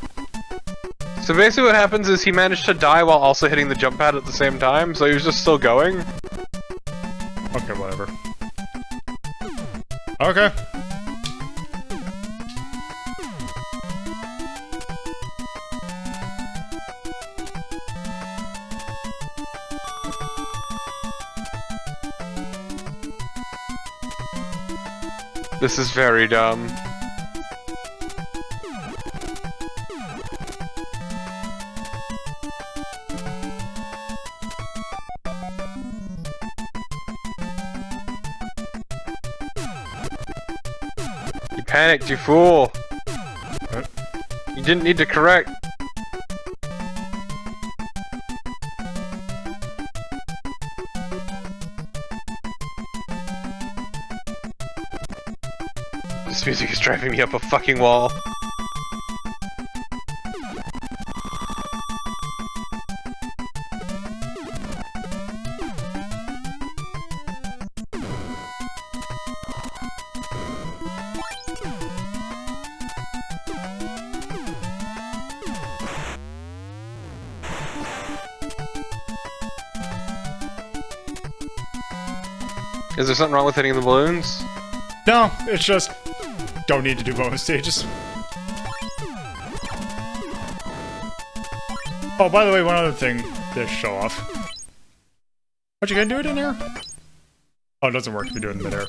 So basically what happens is he managed to die while also hitting the jump pad at the same time, so he was just still going. Okay, whatever. Okay. This is very dumb. You panicked, you fool! What? You didn't need to correct. This music is driving me up a fucking wall. Is there something wrong with hitting the balloons? No, it's just don't need to do bonus stages. Oh, by the way, one other thing to show off. What, you gonna do it in there? Oh, it doesn't work if you do it in midair.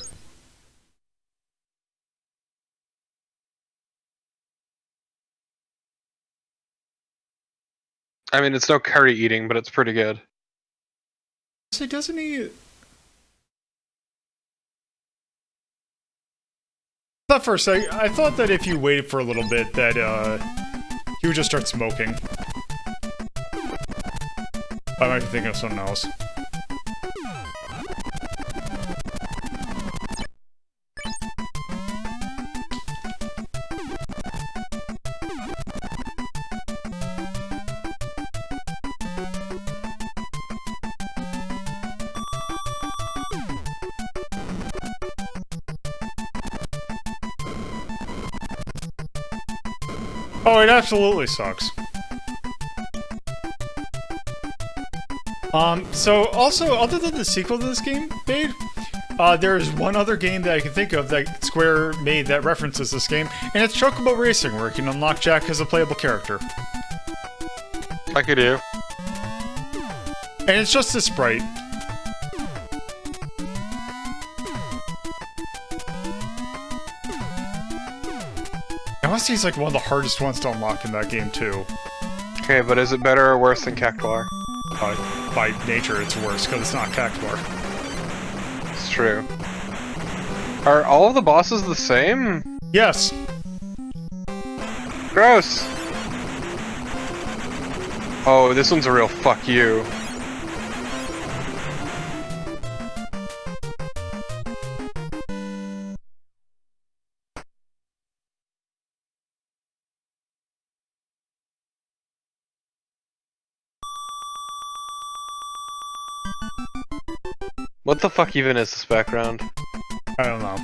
I mean, it's no curry eating, but it's pretty good. See, doesn't he? I thought for a second, I thought that if you waited for a little bit, that he would just start smoking. I might be thinking of something else. Oh, it absolutely sucks. So also, other than the sequel to this game made, there's one other game that I can think of that Square made that references this game, and it's Chocobo Racing, where you can unlock Jack as a playable character. I could do. And it's just a sprite. Honestly, it's like one of the hardest ones to unlock in that game, too. Okay, but is it better or worse than Cactuar? By nature, it's worse, because it's not Cactuar. It's true. Are all of the bosses the same? Yes. Gross! Oh, this one's a real fuck you. What the fuck even is this background? I don't know.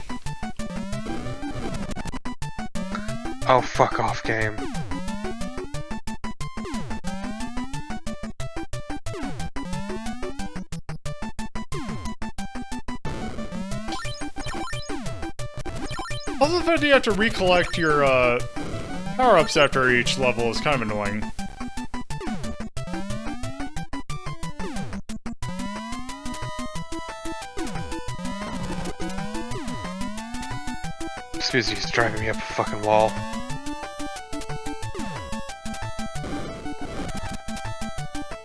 Oh, fuck off, game. Also, the fact that you have to recollect your power-ups after each level is kind of annoying. This music is driving me up a fucking wall.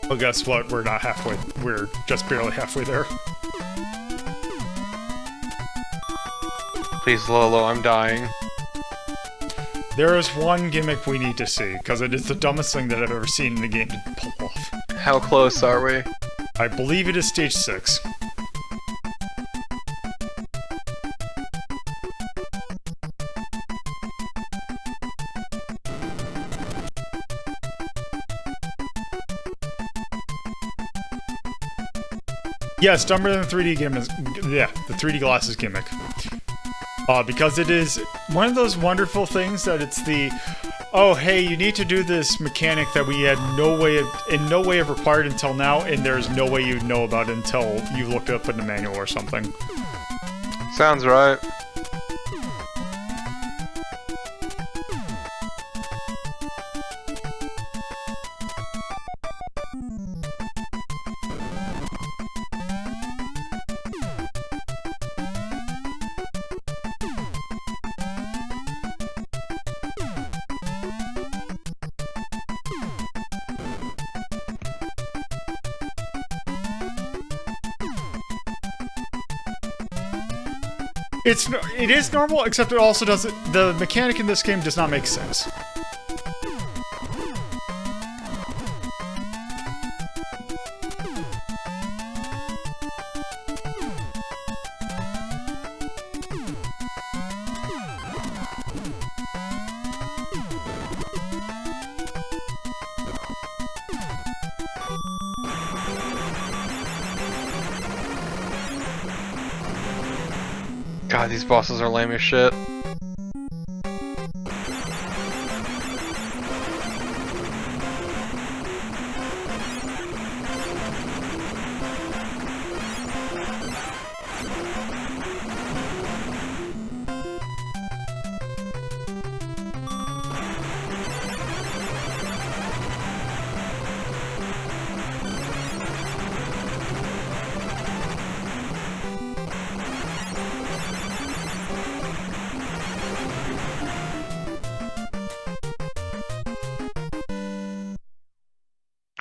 Well, guess what? We're not halfway. We're just barely halfway there. Please, Lolo, I'm dying. There is one gimmick we need to see, because it is the dumbest thing that I've ever seen in a game to pull off. How close are we? I believe it is stage 6. Yes, dumber than the 3D gimmick. Yeah, the 3D glasses gimmick. Because it is one of those wonderful things that it's the, oh hey, you need to do this mechanic that we had in no way have required until now, and there's no way you'd know about it until you looked it up in the manual or something. Sounds right. It is normal, except it also doesn't. The mechanic in this game does not make sense. God, these bosses are lame as shit.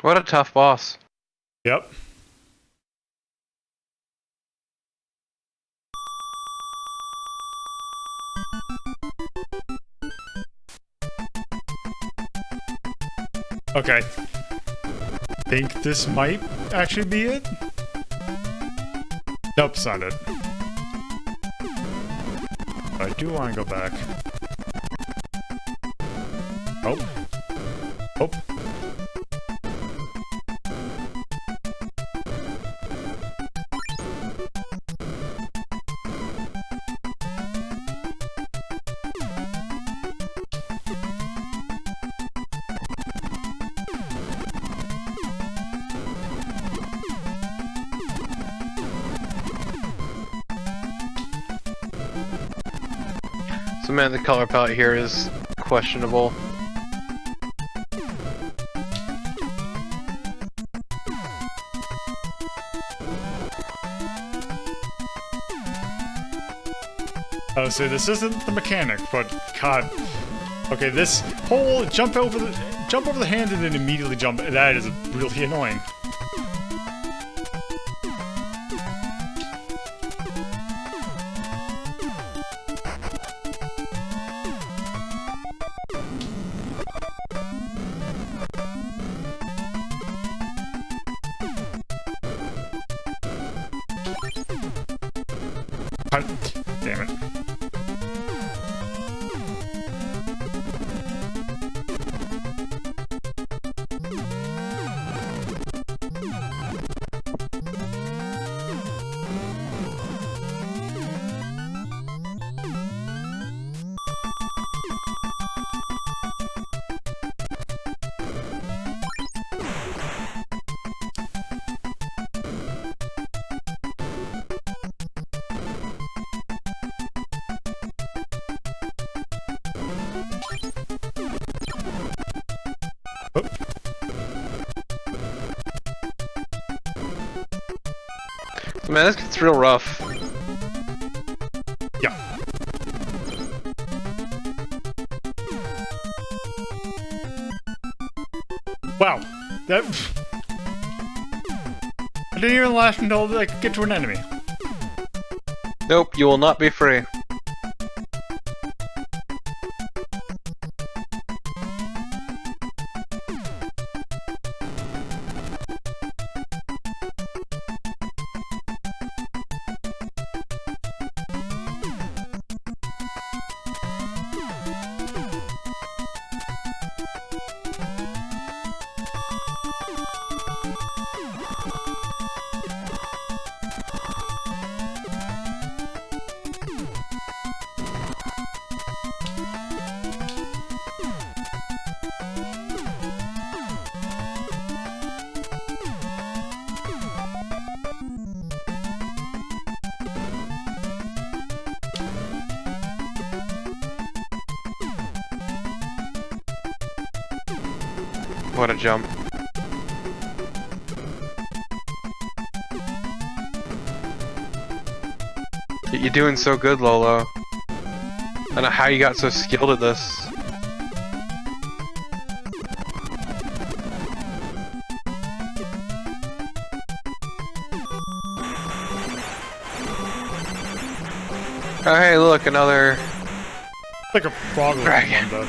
What a tough boss. Yep. Okay. Think this might actually be it? Nope, it's not it. I do want to go back. Oh. Oh. So man, the color palette here is questionable. Oh, so this isn't the mechanic, but God. Okay, this whole jump over the hand and then immediately jump, that is really annoying. Damn it. So man, this gets real rough. Yeah. Wow. That... I didn't even last until I could get to an enemy. Nope, you will not be free. What a jump. You're doing so good, Lolo. I don't know how you got so skilled at this. Oh hey, look, another... Like a frog Dragon. one,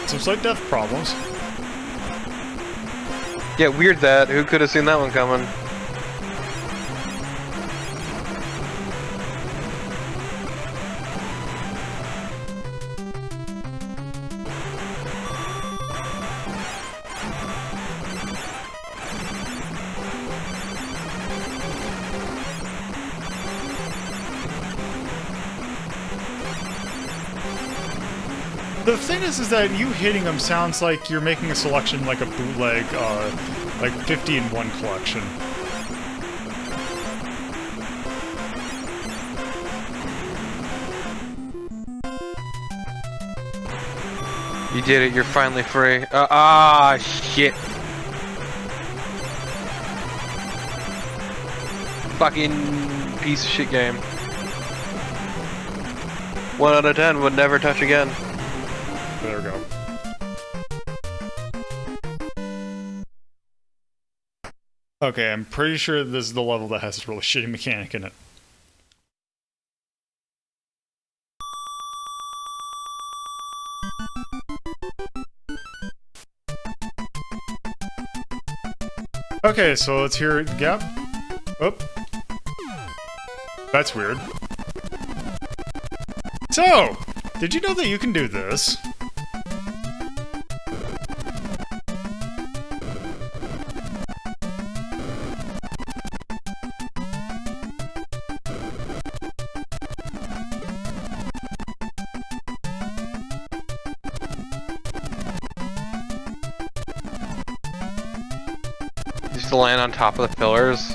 some slight death problems. Yeah, weird that. Who could have seen that one coming? The thing is that you hitting them sounds like you're making a selection like a bootleg, like 50 in 1 collection. You did it, you're finally free. Shit. Fucking piece of shit game. 1 out of 10 would never touch again. There we go. Okay, I'm pretty sure this is the level that has a really shitty mechanic in it. Okay, so let's hear it. Yep. Oh. That's weird. So, did you know that you can do this? Just to land on top of the pillars.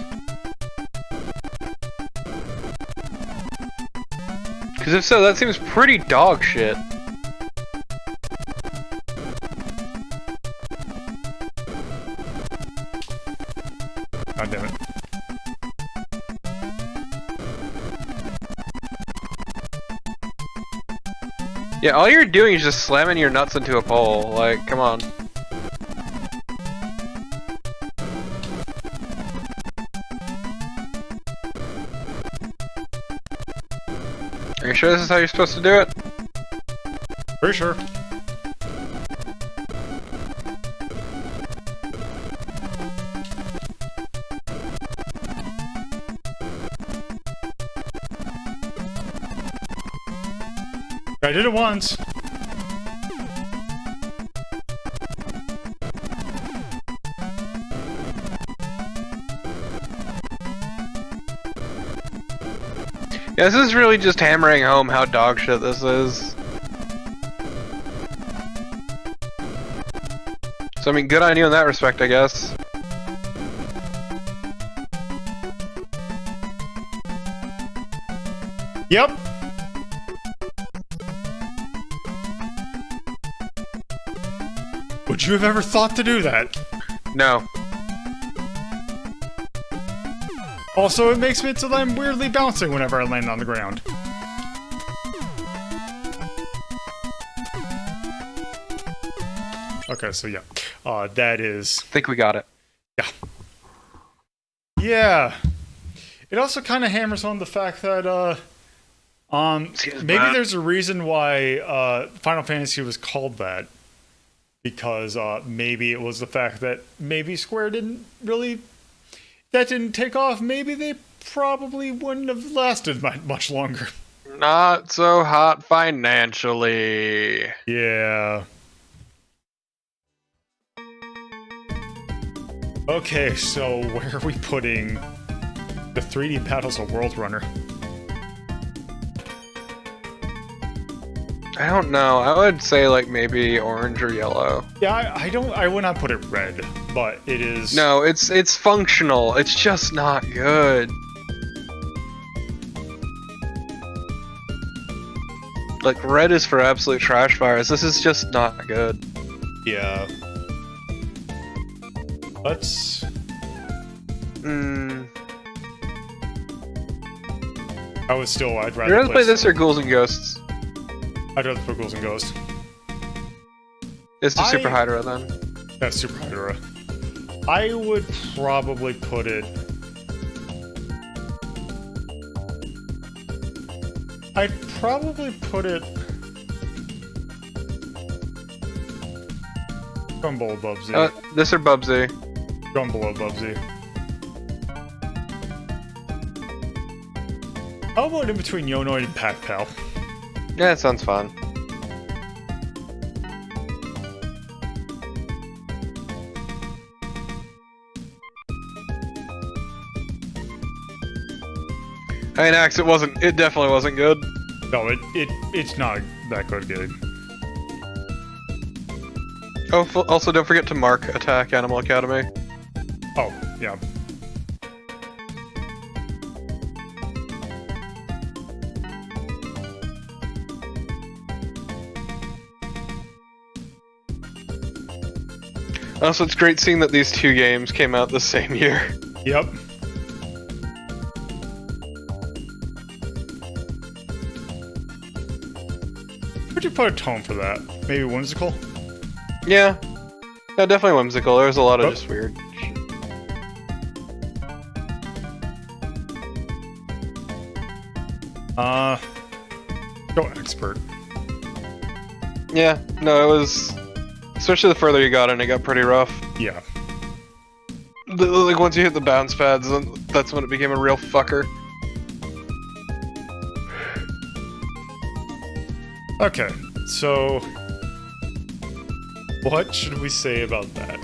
Because if so, that seems pretty dog shit. God damn it. Yeah, all you're doing is just slamming your nuts into a pole. Like, come on. Are you sure this is how you're supposed to do it? Pretty sure. I did it once. Yeah, this is really just hammering home how dog shit this is. So, I mean, good on you in that respect, I guess. Yep. Would you have ever thought to do that? No. Also, it makes it so that I'm weirdly bouncing whenever I land on the ground. Okay, so yeah. That is... I think we got it. Yeah. Yeah. It also kind of hammers home the fact that, maybe there's a reason why, Final Fantasy was called that. Because, maybe it was the fact that maybe Square didn't really... That didn't take off. Maybe they probably wouldn't have lasted much longer. Not so hot financially. Yeah. Okay, so where are we putting the 3D Battles of WorldRunner? I don't know. I would say like maybe orange or yellow. Yeah, I would not put it red, but it is... No, it's functional. It's just not good. Like red is for absolute trash fires. This is just not good. Yeah. Let's... I'd rather You'd rather play this or Ghouls and Ghosts? I'd rather put Ghouls and Ghosts. It's the Super Hydra then. That's Super Hydra. I would probably put it... I'd probably put it... Going below Bubsy. This or Bubsy. Going below Bubsy. How about in between Yonoid and Pac Pal? Yeah, it sounds fun. I mean, Axe, it definitely wasn't good. No, it's not that good. Oh, also don't forget to mark Attack Animal Academy. Oh, yeah. Also, it's great seeing that these two games came out the same year. Yep. Would you put a tone for that? Maybe whimsical? Yeah. Yeah, definitely whimsical. There's a lot of just weird shit. Go expert. Yeah, no, it was... Especially the further you got in, it got pretty rough. Yeah. Like, once you hit the bounce pads, that's when it became a real fucker. Okay, so... What should we say about that?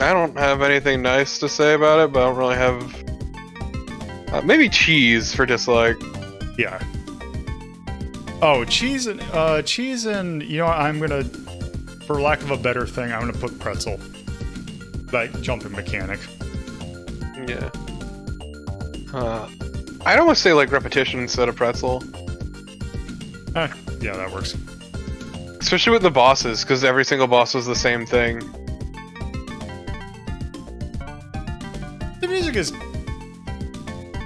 I don't have anything nice to say about it, but I don't really have... maybe cheese for dislike. Yeah. Oh, cheese and, you know what, I'm gonna, for lack of a better thing, I'm gonna put pretzel. Like, jumping mechanic. Yeah. I'd almost say, like, repetition instead of pretzel. Yeah, that works. Especially with the bosses, because every single boss was the same thing. The music is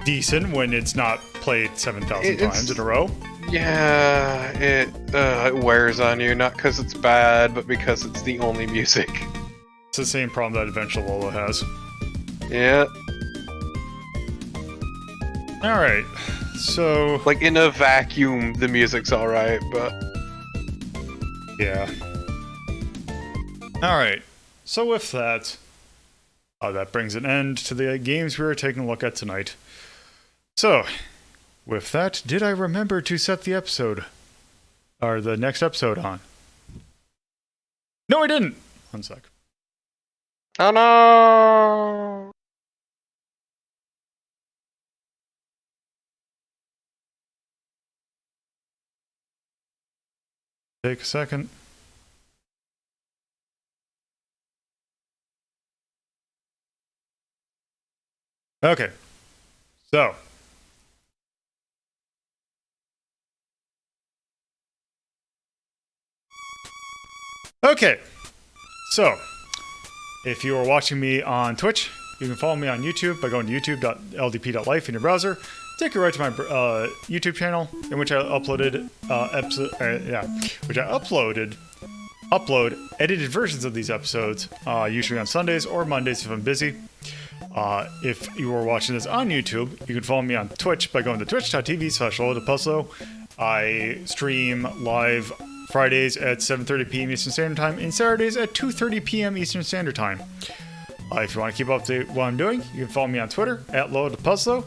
decent when it's not played 7,000 times in a row. Yeah, it wears on you, not because it's bad, but because it's the only music. It's the same problem that Adventure Lola has. Yeah. Alright, so... Like, in a vacuum, the music's alright, but... Yeah. Alright, so with that... that brings an end to the games we were taking a look at tonight. So, with that, did I remember to set the episode, or the next episode on? No, I didn't! One sec. Oh no! Take a second. Okay. So. Okay. So. If you are watching me on Twitch, you can follow me on YouTube by going to youtube.ldp.life in your browser. Take you right to my YouTube channel, in which I uploaded upload edited versions of these episodes, usually on Sundays or Mondays if I'm busy. If you are watching this on YouTube, you can follow me on Twitch by going to twitch.tv/LolaDePuzzlo. I stream live Fridays at 7:30 p.m. Eastern Standard Time and Saturdays at 2:30 p.m. Eastern Standard Time. If you want to keep up to what I'm doing, you can follow me on Twitter @LolaDePuzzlo.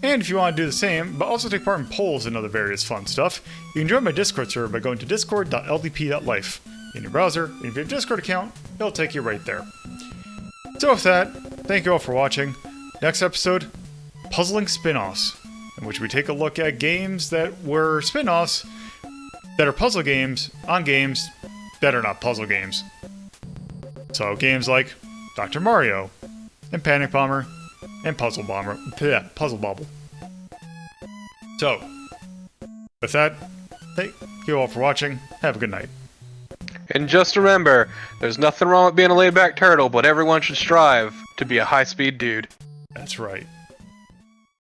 And if you want to do the same, but also take part in polls and other various fun stuff, you can join my Discord server by going to discord.ldp.life in your browser. And if you have a Discord account, it'll take you right there. So with that, thank you all for watching. Next episode, Puzzling Spin-Offs, in which we take a look at games that were spin-offs that are puzzle games on games that are not puzzle games. So games like Dr. Mario, and Panic Bomber, and Puzzle Bobble. So, with that, thank you all for watching. Have a good night. And just remember, there's nothing wrong with being a laid-back turtle, but everyone should strive to be a high-speed dude. That's right.